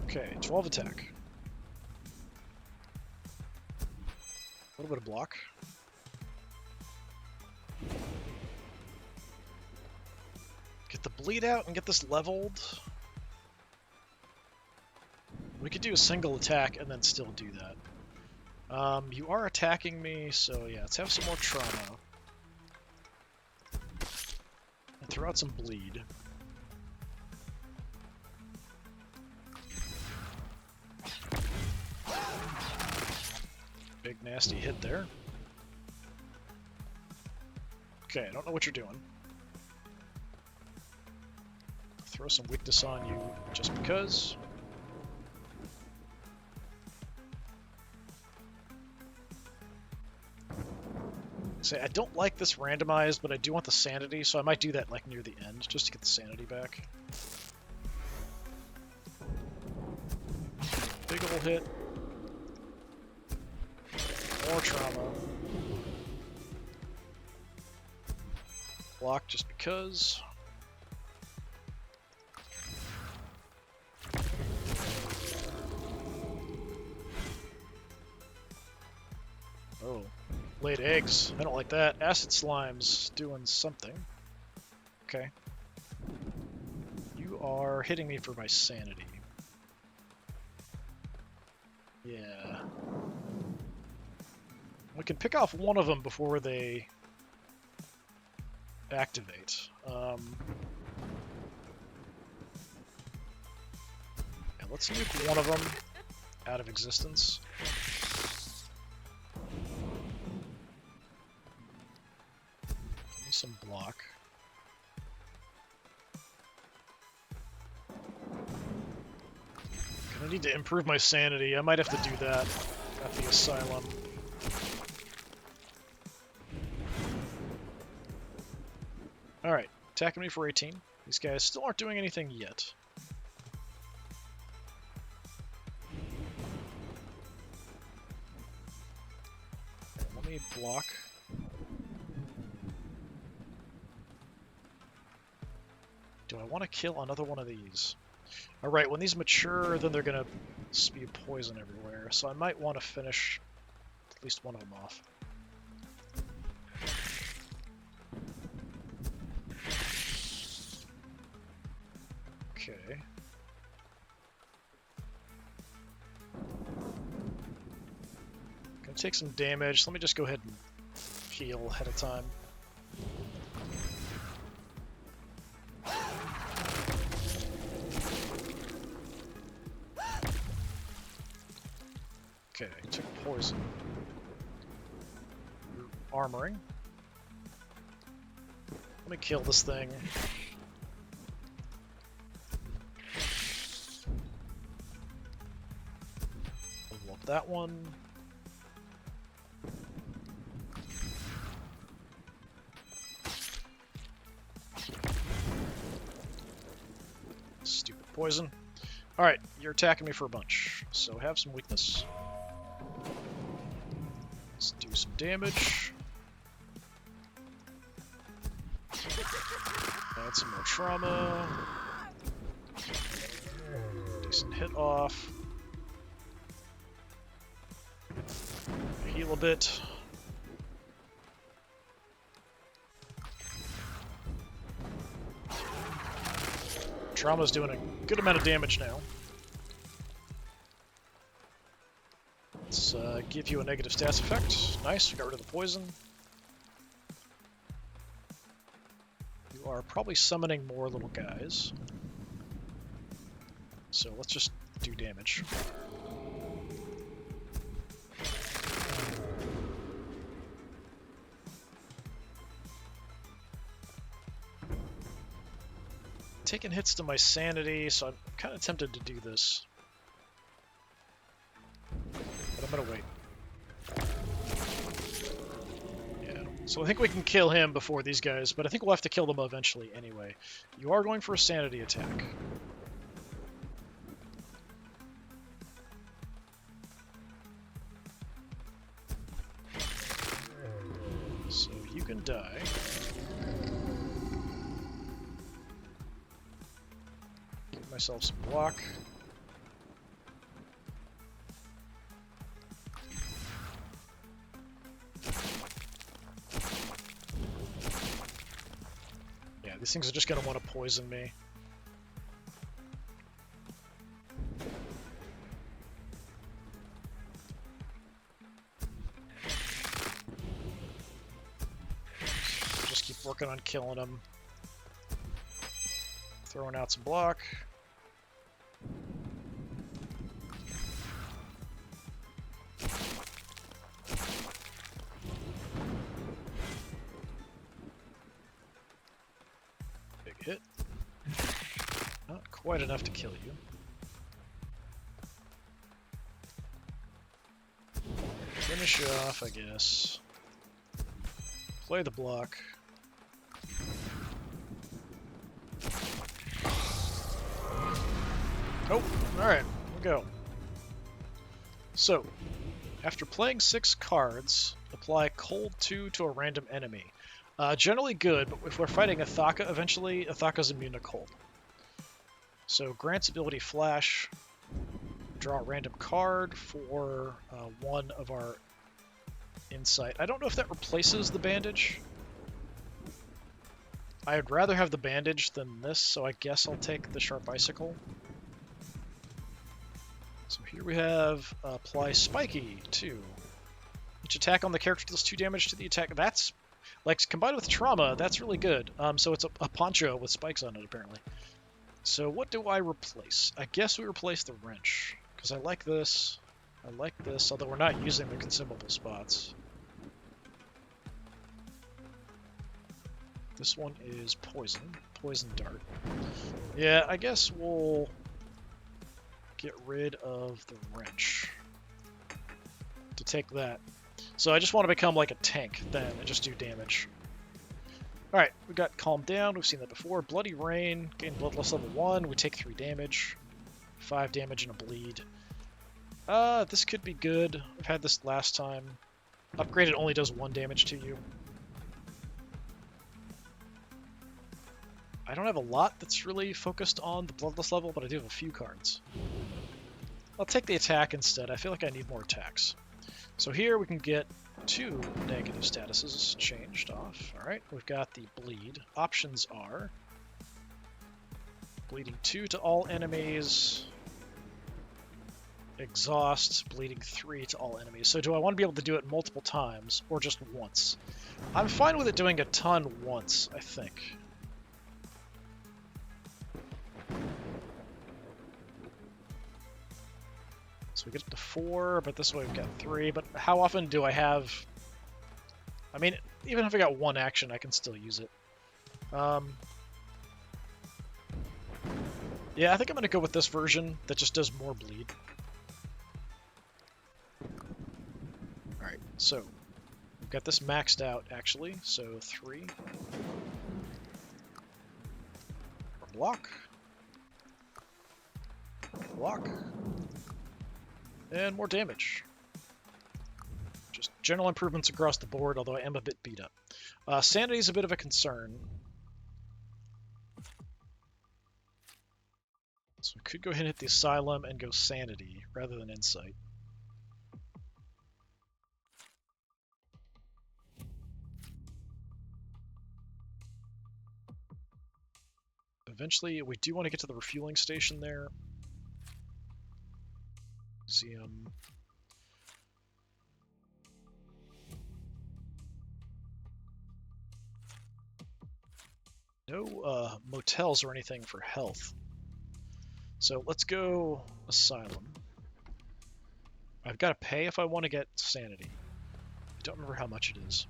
Okay, 12 attack. A little bit of block. Get the bleed out and get this leveled. We could do a single attack and then still do that. You are attacking me, so yeah, let's have some more trauma. And throw out some bleed. Big nasty hit there. Okay, I don't know what you're doing. Throw some weakness on you just because. Say, I don't like this randomized, but I do want the sanity, so I might do that like near the end, just to get the sanity back. Big ol' hit. More trauma. Block just because. Oh, laid eggs. I don't like that. Acid slime's doing something. Okay. You are hitting me for my sanity. Yeah. We can pick off one of them before they activate. Yeah, let's nuke one of them out of existence. Give me some block. Gonna need to improve my sanity. I might have to do that at the asylum. Alright, attacking me for 18. These guys still aren't doing anything yet. Let me block. Do I want to kill another one of these? Alright, when these mature, then they're going to spew poison everywhere, so I might want to finish at least one of them off. Okay. Gonna take some damage. Let me just go ahead and heal ahead of time. Okay, took poison. Armoring. Let me kill this thing. Level up that one. Stupid poison. Alright, you're attacking me for a bunch, so have some weakness. Let's do some damage. Add some more trauma. Decent hit off. Heal a bit. Trauma's doing a good amount of damage now. Let's give you a negative stats effect. Nice, we got rid of the poison. You are probably summoning more little guys. So let's just do damage. Taking hits to my sanity, so I'm kind of tempted to do this. But I'm gonna wait. Yeah, so I think we can kill him before these guys, but I think we'll have to kill them eventually anyway. You are going for a sanity attack. So you can die. Give myself some block. Yeah, these things are just going to want to poison me. Just keep working on killing them. Throwing out some block. Big hit. Not quite enough to kill you. Finish you off, I guess. Play the block. Oh, alright, we'll go. So, after playing 6 cards, apply Cold 2 to a random enemy. Generally good, but if we're fighting Athaka eventually, Athaka's immune to cold. So, grants ability Flash, draw a random card for one of our insight. I don't know if that replaces the bandage. I would rather have the bandage than this, so I guess I'll take the Sharp Icicle. So here we have apply Spiky 2. Each attack on the character deals 2 damage to the attack. That's, like, combined with trauma, that's really good. So it's a poncho with spikes on it, apparently. So what do I replace? I guess we replace the wrench, because I like this. I like this, although we're not using the consumable spots. This one is poison. Poison dart. Yeah, I guess we'll get rid of the wrench to take that. So I just want to become like a tank then and just do damage. Alright, we got Calm Down, we've seen that before. Bloody Rain, gain Bloodlust level 1, we take 3 damage. 5 damage and a bleed. This could be good. I've had this last time. Upgraded only does 1 damage to you. I don't have a lot that's really focused on the Bloodlust level, but I do have a few cards. I'll take the attack instead. I feel like I need more attacks. So here we can get 2 negative statuses changed off. Alright, we've got the bleed. Options are bleeding 2 to all enemies, exhaust, bleeding 3 to all enemies. So do I want to be able to do it multiple times or just once? I'm fine with it doing a ton once, I think. So we get up to 4, but this way we've got 3. But how often do I have... I mean, even if I got 1 action, I can still use it. Yeah, I think I'm going to go with this version that just does more bleed. Alright, so we've got this maxed out, actually. So 3. Block. Block. And more damage. Just general improvements across the board, although I am a bit beat up. Sanity is a bit of a concern. So we could go ahead and hit the Asylum and go Sanity rather than Insight. Eventually, we do want to get to the refueling station there. Museum. No motels or anything for health. So let's go Asylum. I've got to pay if I want to get Sanity. I don't remember how much it is.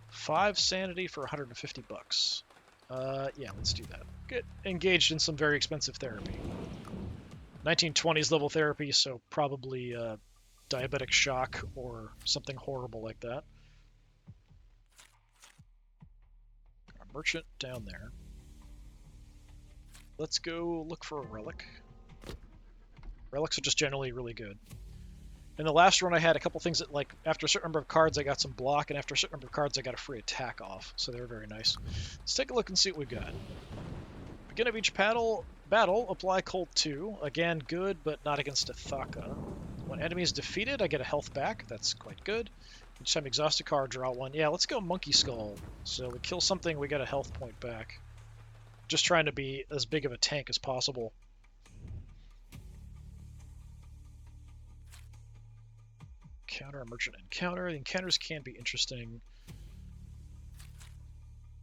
5 Sanity for 150 bucks. Yeah, let's do that. Get engaged in some very expensive therapy. 1920s level therapy, so probably diabetic shock or something horrible like that. A merchant down there. Let's go look for a relic. Relics are just generally really good. In the last run I had a couple things that, like, after a certain number of cards I got some block, and after a certain number of cards I got a free attack off, so they were very nice. Let's take a look and see what we've got. Beginning of each battle, apply Cold 2. Again, good, but not against a Thaka. When enemy is defeated, I get a health back. That's quite good. Each time exhaust a card, draw 1. Yeah, let's go Monkey Skull. So we kill something, we get a health point back. Just trying to be as big of a tank as possible. Counter, merchant encounter. The encounters can be interesting.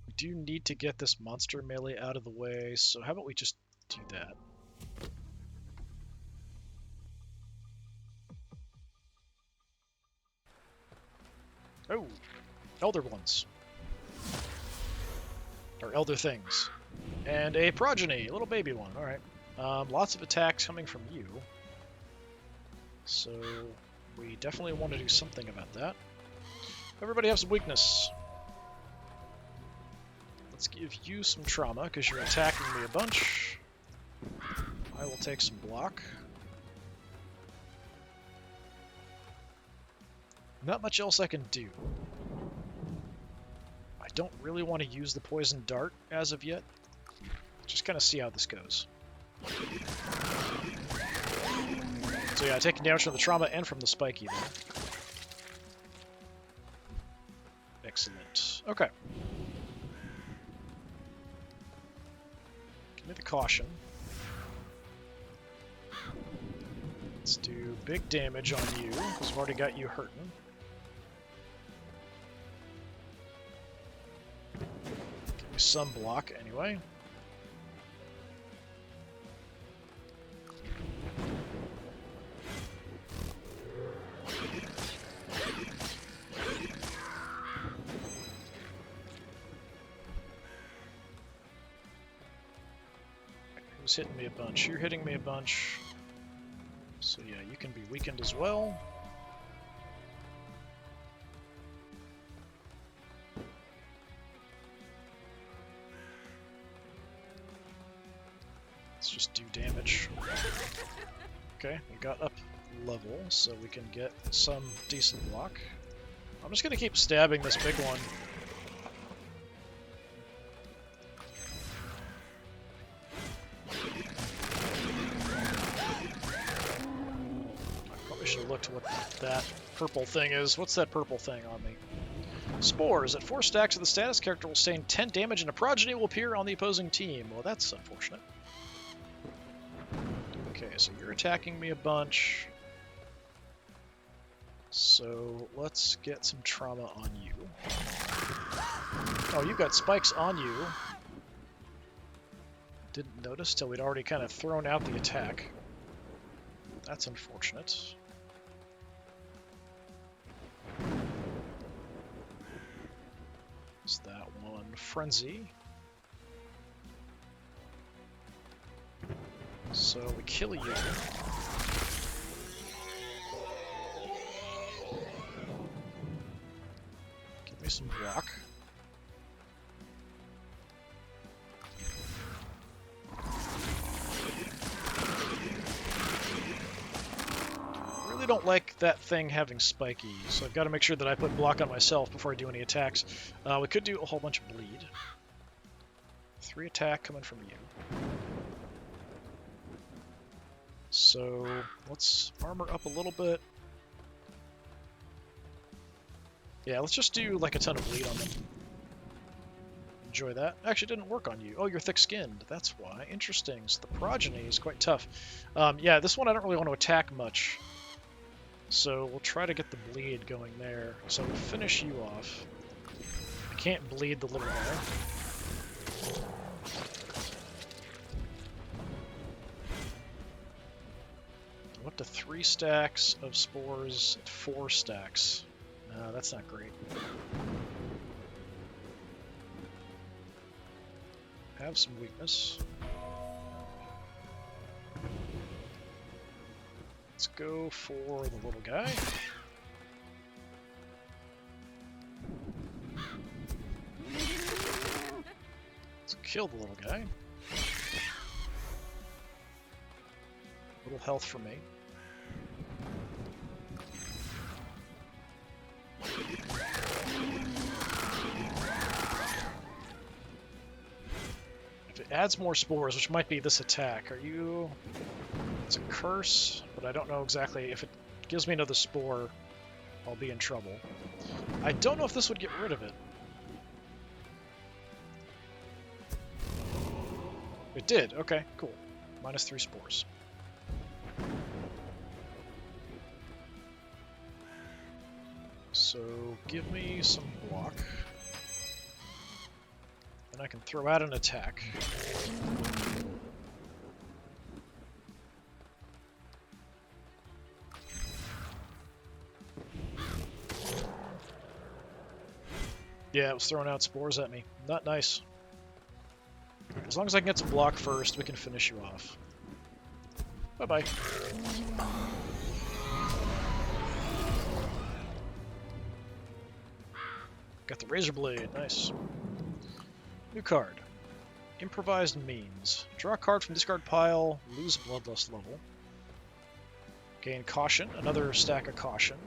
We do need to get this monster melee out of the way, so how about we just do that? Oh, Elder ones. Or Elder things. And a progeny, a little baby one, alright. Lots of attacks coming from you. So we definitely want to do something about that. Everybody have some weakness. Let's give you some trauma, because you're attacking me a bunch. I will take some block. Not much else I can do. I don't really want to use the poison dart as of yet. Just kind of see how this goes. So yeah, taking damage from the trauma and from the spiky there. Excellent. Okay. Give me the caution. Let's do big damage on you, because we've already got you hurting. Give me some block anyway. Who's hitting me a bunch? You're hitting me a bunch. So yeah, you can be weakened as well. Let's just do damage. Okay, we got up level, so we can get some decent block. I'm just gonna keep stabbing this big one. Probably should have looked what that purple thing is. What's that purple thing on me? Spores. At 4 stacks of the status, character will sustain 10 damage and a progeny will appear on the opposing team. Well, that's unfortunate. Okay, so you're attacking me a bunch. So let's get some trauma on you. Oh, you've got spikes on you. Didn't notice till we'd already kind of thrown out the attack. That's unfortunate. Is that one frenzy? So we kill you. Give me some block. Really don't like that thing having spiky, so I've got to make sure that I put block on myself before I do any attacks. We could do a whole bunch of bleed. 3 attack coming from you. So let's armor up a little bit. Yeah, let's just do like a ton of bleed on them. Enjoy that. Actually, it didn't work on you. Oh, you're thick-skinned. That's why. Interesting. So the progeny is quite tough. Yeah, this one I don't really want to attack much. So we'll try to get the bleed going there. So we'll finish you off. I can't bleed the little guy. I'm up to 3 stacks of spores at 4 stacks. No, that's not great. Have some weakness. Let's go for the little guy. Let's kill the little guy. Little health for me. If it adds more spores, which might be this attack, are you... It's a curse, but I don't know exactly. If it gives me another spore, I'll be in trouble. I don't know if this would get rid of it. It did. Okay, cool. Minus 3 spores. So give me some block. And I can throw out an attack. Yeah, it was throwing out spores at me. Not nice. As long as I can get some block first, we can finish you off. Bye-bye. Got the razor blade. Nice. New card. Improvised means. Draw a card from discard pile, lose bloodlust level. Gain caution, another stack of caution.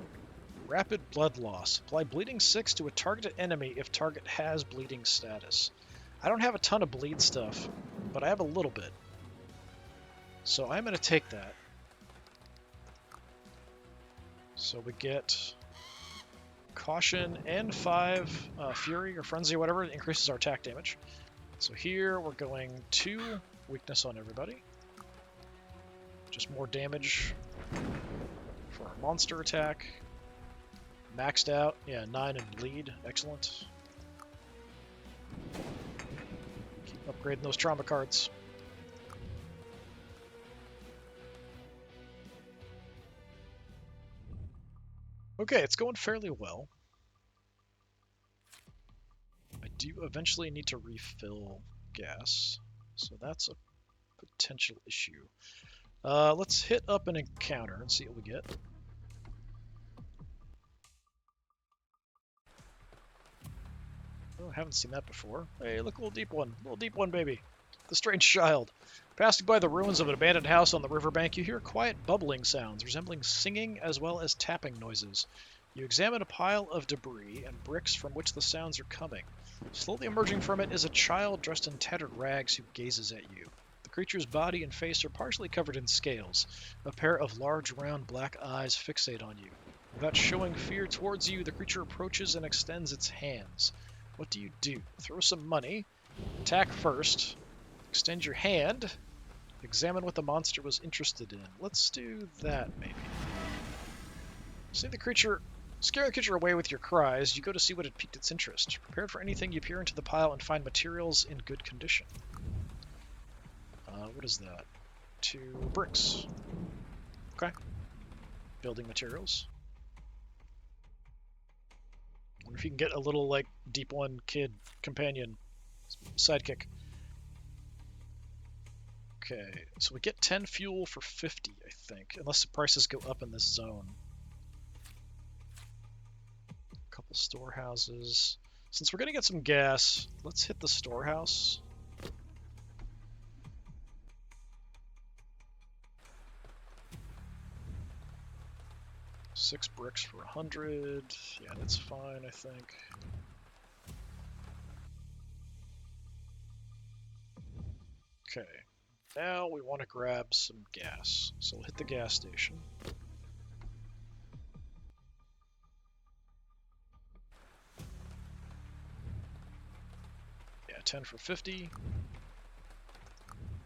Rapid blood loss. Apply bleeding 6 to a targeted enemy if target has bleeding status. I don't have a ton of bleed stuff, but I have a little bit. So I'm going to take that. So we get caution and 5 fury or frenzy or whatever. It increases our attack damage. So here we're going 2 weakness on everybody. Just more damage for our monster attack. Maxed out. Yeah, 9 in bleed. Excellent. Keep upgrading those trauma cards. Okay, it's going fairly well. I do eventually need to refill gas, so that's a potential issue. Let's hit up an encounter and see what we get. Oh, I haven't seen that before. Hey, look, a little deep one, baby. The strange child. Passing by the ruins of an abandoned house on the riverbank, you hear quiet bubbling sounds resembling singing as well as tapping noises. You examine a pile of debris and bricks from which the sounds are coming. Slowly emerging from it is a child dressed in tattered rags who gazes at you. The creature's body and face are partially covered in scales. A pair of large, round, black eyes fixate on you. Without showing fear towards you, the creature approaches and extends its hands. What do you do? Throw some money, attack first, extend your hand, examine what the monster was interested in. Let's do that, maybe. Scare the creature away with your cries. You go to see what had piqued its interest. Prepared for anything, you peer into the pile and find materials in good condition. What is that? 2 bricks. Okay. Building materials. Wonder if you can get a little, like, Deep One kid companion sidekick. Okay, so we get 10 fuel for 50, I think, unless the prices go up in this zone. A couple storehouses. Since we're gonna get some gas, let's hit the storehouse. Six bricks for 100. Yeah, that's fine, I think. Okay, now we want to grab some gas. So we'll hit the gas station. Yeah, 10 for 50.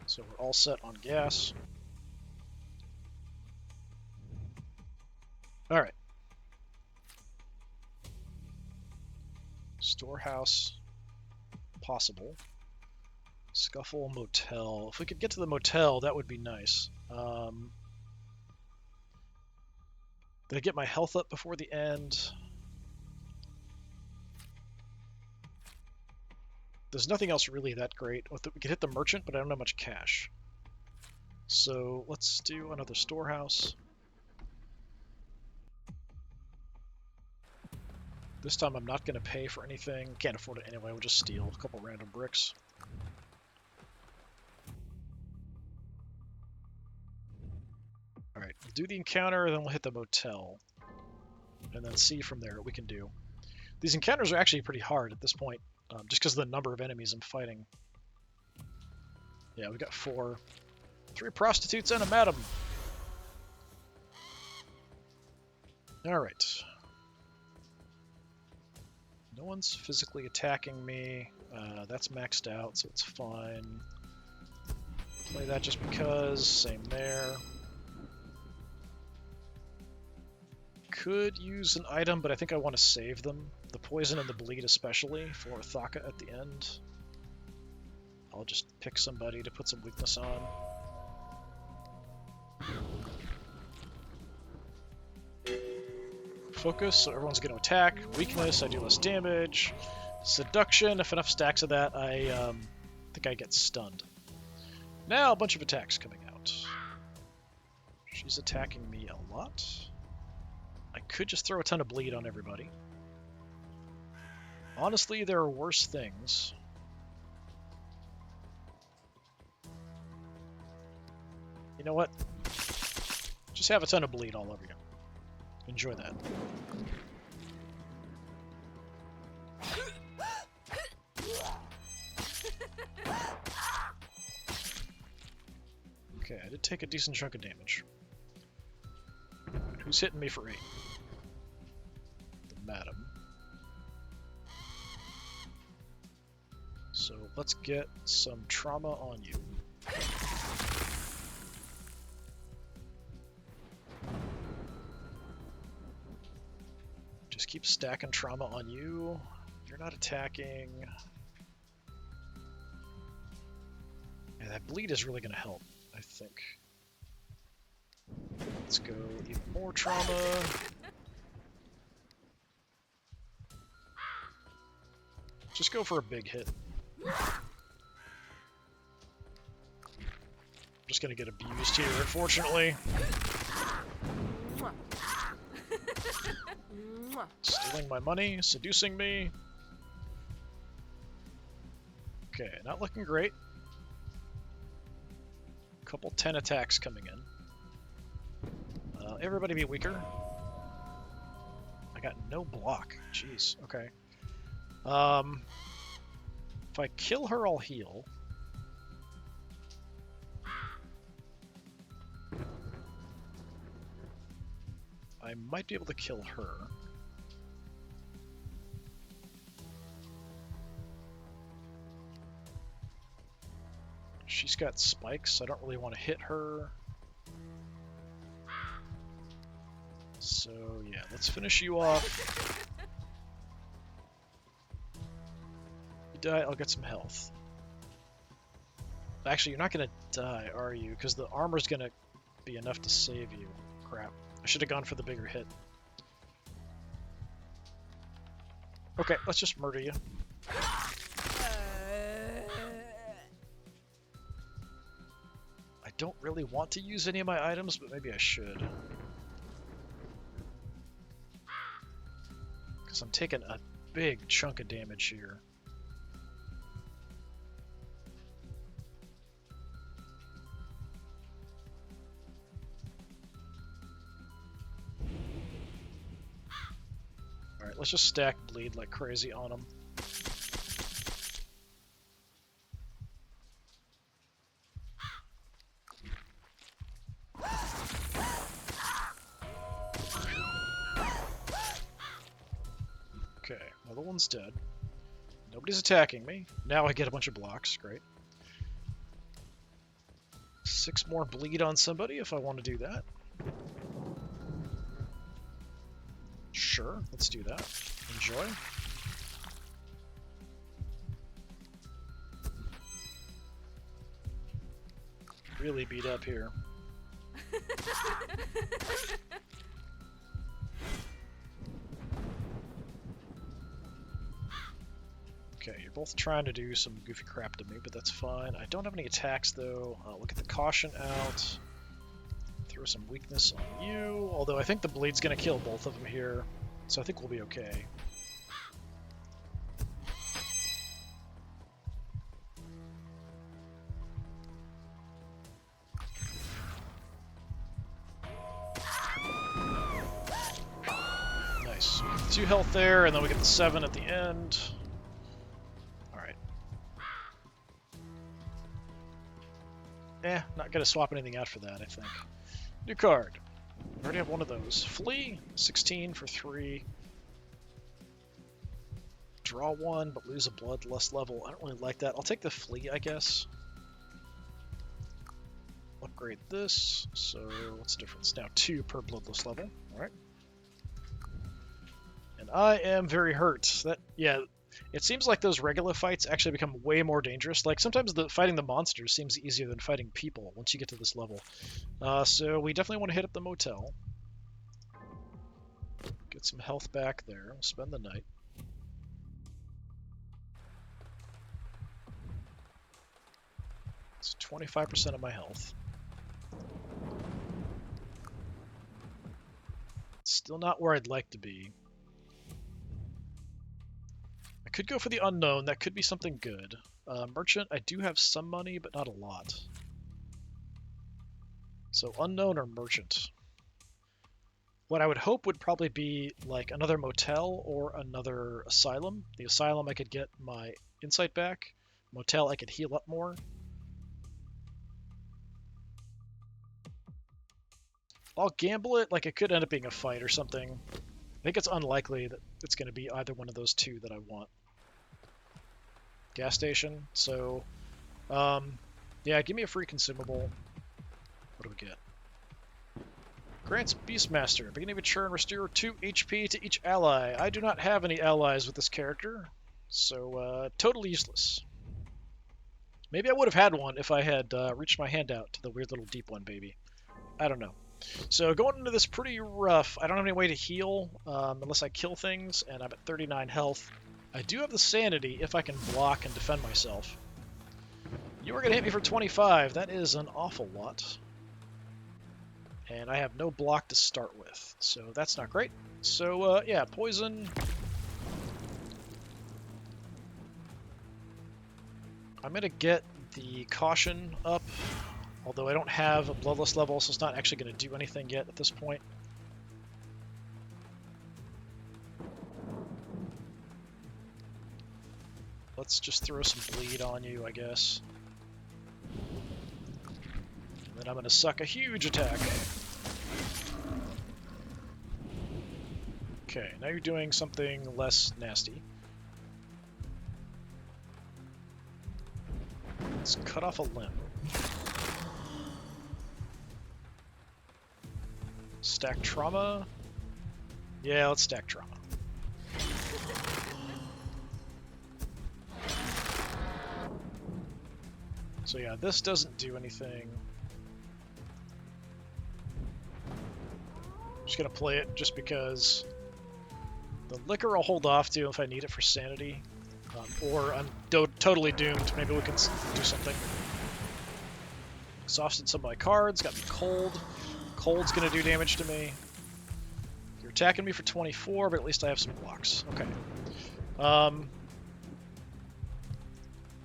So we're all set on gas. Alright. Storehouse. Possible. Scuffle Motel. If we could get to the motel, that would be nice. Did I get my health up before the end? There's nothing else really that great. We could hit the merchant, but I don't have much cash. So let's do another storehouse. This time I'm not going to pay for anything. Can't afford it anyway. We'll just steal a couple random bricks. Alright, we'll do the encounter, then we'll hit the motel. And then see from there what we can do. These encounters are actually pretty hard at this point, just because of the number of enemies I'm fighting. Yeah, we got 4. 3 prostitutes and a madam. Alright. No one's physically attacking me. That's maxed out, so it's fine. Play that just because. Same there. Could use an item, but I think I want to save them. The poison and the bleed especially, for Thaka at the end. I'll just pick somebody to put some weakness on. Focus, so everyone's going to attack. Weakness, I do less damage. Seduction, if enough stacks of that, I think I get stunned. Now a bunch of attacks coming out. She's attacking me a lot. I could just throw a ton of bleed on everybody. Honestly, there are worse things. You know what? Just have a ton of bleed all over you. Enjoy that. Okay, I did take a decent chunk of damage. Who's hitting me for 8? The madam. So let's get some trauma on you. Just keep stacking trauma on you. You're not attacking. Yeah, that bleed is really going to help, I think. Let's go even more trauma. Just go for a big hit. I'm just going to get abused here, unfortunately. Stealing my money, seducing me. Okay, not looking great. Couple 10 attacks coming in. Everybody be weaker. I got no block. Jeez, okay. If I kill her, I'll heal. I might be able to kill her. She's got spikes, I don't really want to hit her. So yeah, let's finish you off. You die, I'll get some health. Actually, you're not gonna die, are you? Because the armor's gonna be enough to save you. Crap. I should have gone for the bigger hit. Okay, let's just murder you. I don't really want to use any of my items, but maybe I should. Because I'm taking a big chunk of damage here. Alright, let's just stack bleed like crazy on them. Okay, well, the one's dead. Nobody's attacking me. Now I get a bunch of blocks. Great. 6 more bleed on somebody if I want to do that. Sure, let's do that. Enjoy. Really beat up here. Okay, you're both trying to do some goofy crap to me, but that's fine. I don't have any attacks, though. Look at the caution out. Throw some weakness on you, although I think the bleed's going to kill both of them here, so I think we'll be okay. Nice. 2 health there, and then we get the 7 at the end. Not gonna swap anything out for that, I think. New card. I already have one of those. Flee, 16 for 3. Draw 1, but lose a bloodlust level. I don't really like that. I'll take the flee, I guess. Upgrade this. So what's the difference? Now 2 per bloodlust level. Alright. And I am very hurt. Yeah. It seems like those regular fights actually become way more dangerous. Like, sometimes fighting the monsters seems easier than fighting people once you get to this level. So we definitely want to hit up the motel. Get some health back there. We'll spend the night. It's 25% of my health. Still not where I'd like to be. I could go for the unknown. That could be something good. Merchant, I do have some money, but not a lot. So unknown or merchant. What I would hope would probably be like another motel or another asylum. The asylum I could get my insight back. Motel I could heal up more. I'll gamble it. Like, it could end up being a fight or something. I think it's unlikely that it's going to be either one of those two that I want. Gas station. So, yeah, give me a free consumable. What do we get? Grants Beastmaster. Beginning of a turn, restore 2 HP to each ally. I do not have any allies with this character, so totally useless. Maybe I would have had one if I had reached my hand out to the weird little deep one, baby. I don't know. So going into this pretty rough. I don't have any way to heal unless I kill things, and I'm at 39 health. I do have the sanity if I can block and defend myself. You were going to hit me for 25. That is an awful lot. And I have no block to start with, so that's not great. So, yeah, poison. I'm going to get the caution up. Although I don't have a bloodlust level, so it's not actually going to do anything yet at this point. Let's just throw some bleed on you, I guess. And then I'm going to suck a huge attack. Okay, now you're doing something less nasty. Let's cut off a limb. Stack trauma. Yeah, let's stack trauma. So yeah, this doesn't do anything. Just gonna play it just because the liquor I'll hold off to if I need it for sanity. Or I'm totally doomed. Maybe we can do something. Exhausted some of my cards, got me cold. Cold's gonna do damage to me. You're attacking me for 24, but at least I have some blocks. Okay.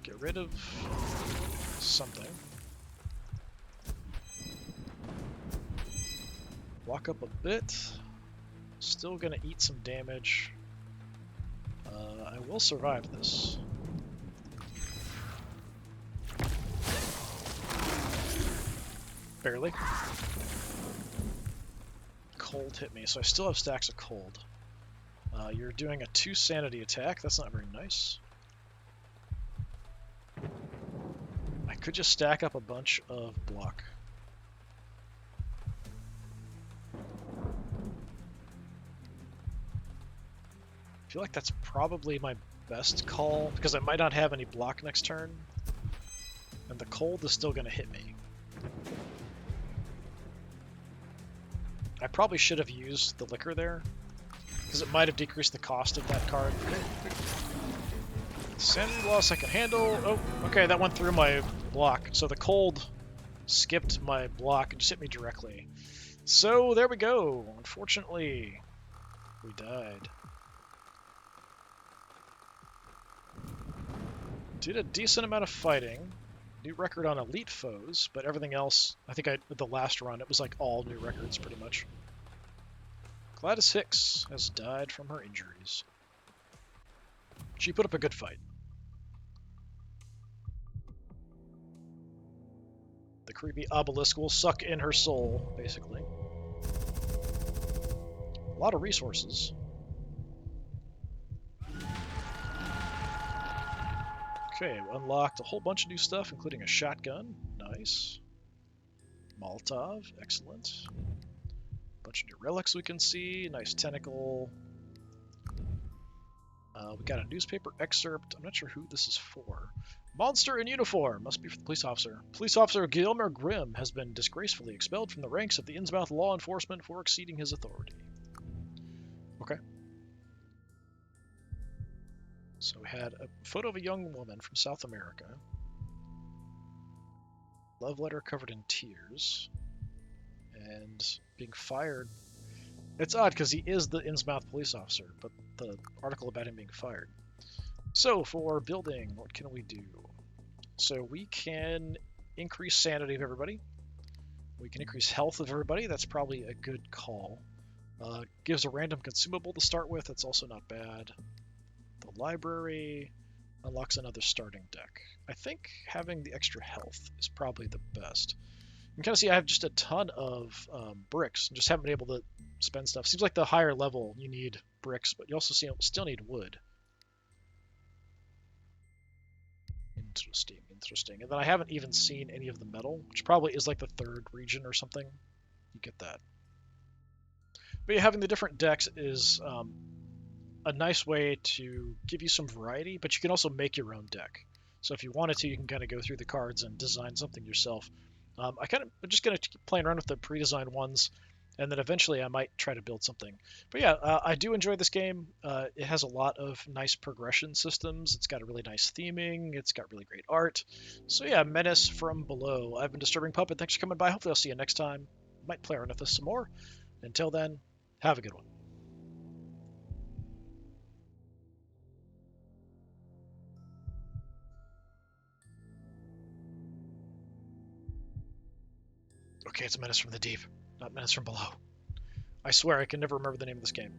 Get rid of something. Walk up a bit. Still gonna eat some damage. I will survive this. Barely. Cold hit me, so I still have stacks of cold. You're doing a 2 sanity attack. That's not very nice. I could just stack up a bunch of block. I feel like that's probably my best call, because I might not have any block next turn. And the cold is still going to hit me. I probably should have used the liquor there, because it might have decreased the cost of that card. Sanity loss I can handle. Oh, okay, that went through my block. So the cold skipped my block and just hit me directly. So there we go. Unfortunately, we died. Did a decent amount of fighting. New record on elite foes, but everything else, I think the last run, it was like all new records pretty much. Gladys Hicks has died from her injuries. She put up a good fight. The creepy obelisk will suck in her soul, basically. A lot of resources. Okay, we unlocked a whole bunch of new stuff, including a shotgun. Nice. Molotov, excellent. Bunch of new relics we can see. Nice tentacle. We got a newspaper excerpt. I'm not sure who this is for. Monster in uniform! Must be for the police officer. Police officer Gilmer Grimm has been disgracefully expelled from the ranks of the Innsmouth law enforcement for exceeding his authority. Okay. So we had a photo of a young woman from South America. Love letter covered in tears. And being fired. It's odd because he is the Innsmouth police officer, but the article about him being fired. So for building, what can we do? So we can increase sanity of everybody. We can increase health of everybody. That's probably a good call. Gives a random consumable to start with. That's also not bad. The library unlocks another starting deck. I think having the extra health is probably the best. You can kind of see I have just a ton of bricks, and just haven't been able to spend stuff. Seems like the higher level you need bricks, but you also still need wood. Interesting, interesting. And then I haven't even seen any of the metal, which probably is like the 3rd region or something. You get that. But yeah, having the different decks is a nice way to give you some variety, but you can also make your own deck. So if you wanted to, you can kind of go through the cards and design something yourself. I'm just going to keep playing around with the pre-designed ones, and then eventually I might try to build something. But yeah, I do enjoy this game. It has a lot of nice progression systems. It's got a really nice theming. It's got really great art. So yeah, Menace from Below. I've been Disturbing Puppet. Thanks for coming by. Hopefully I'll see you next time. Might play around with this some more. Until then, have a good one. Okay, it's Menace from the Deep, not Menace from Below. I swear I can never remember the name of this game.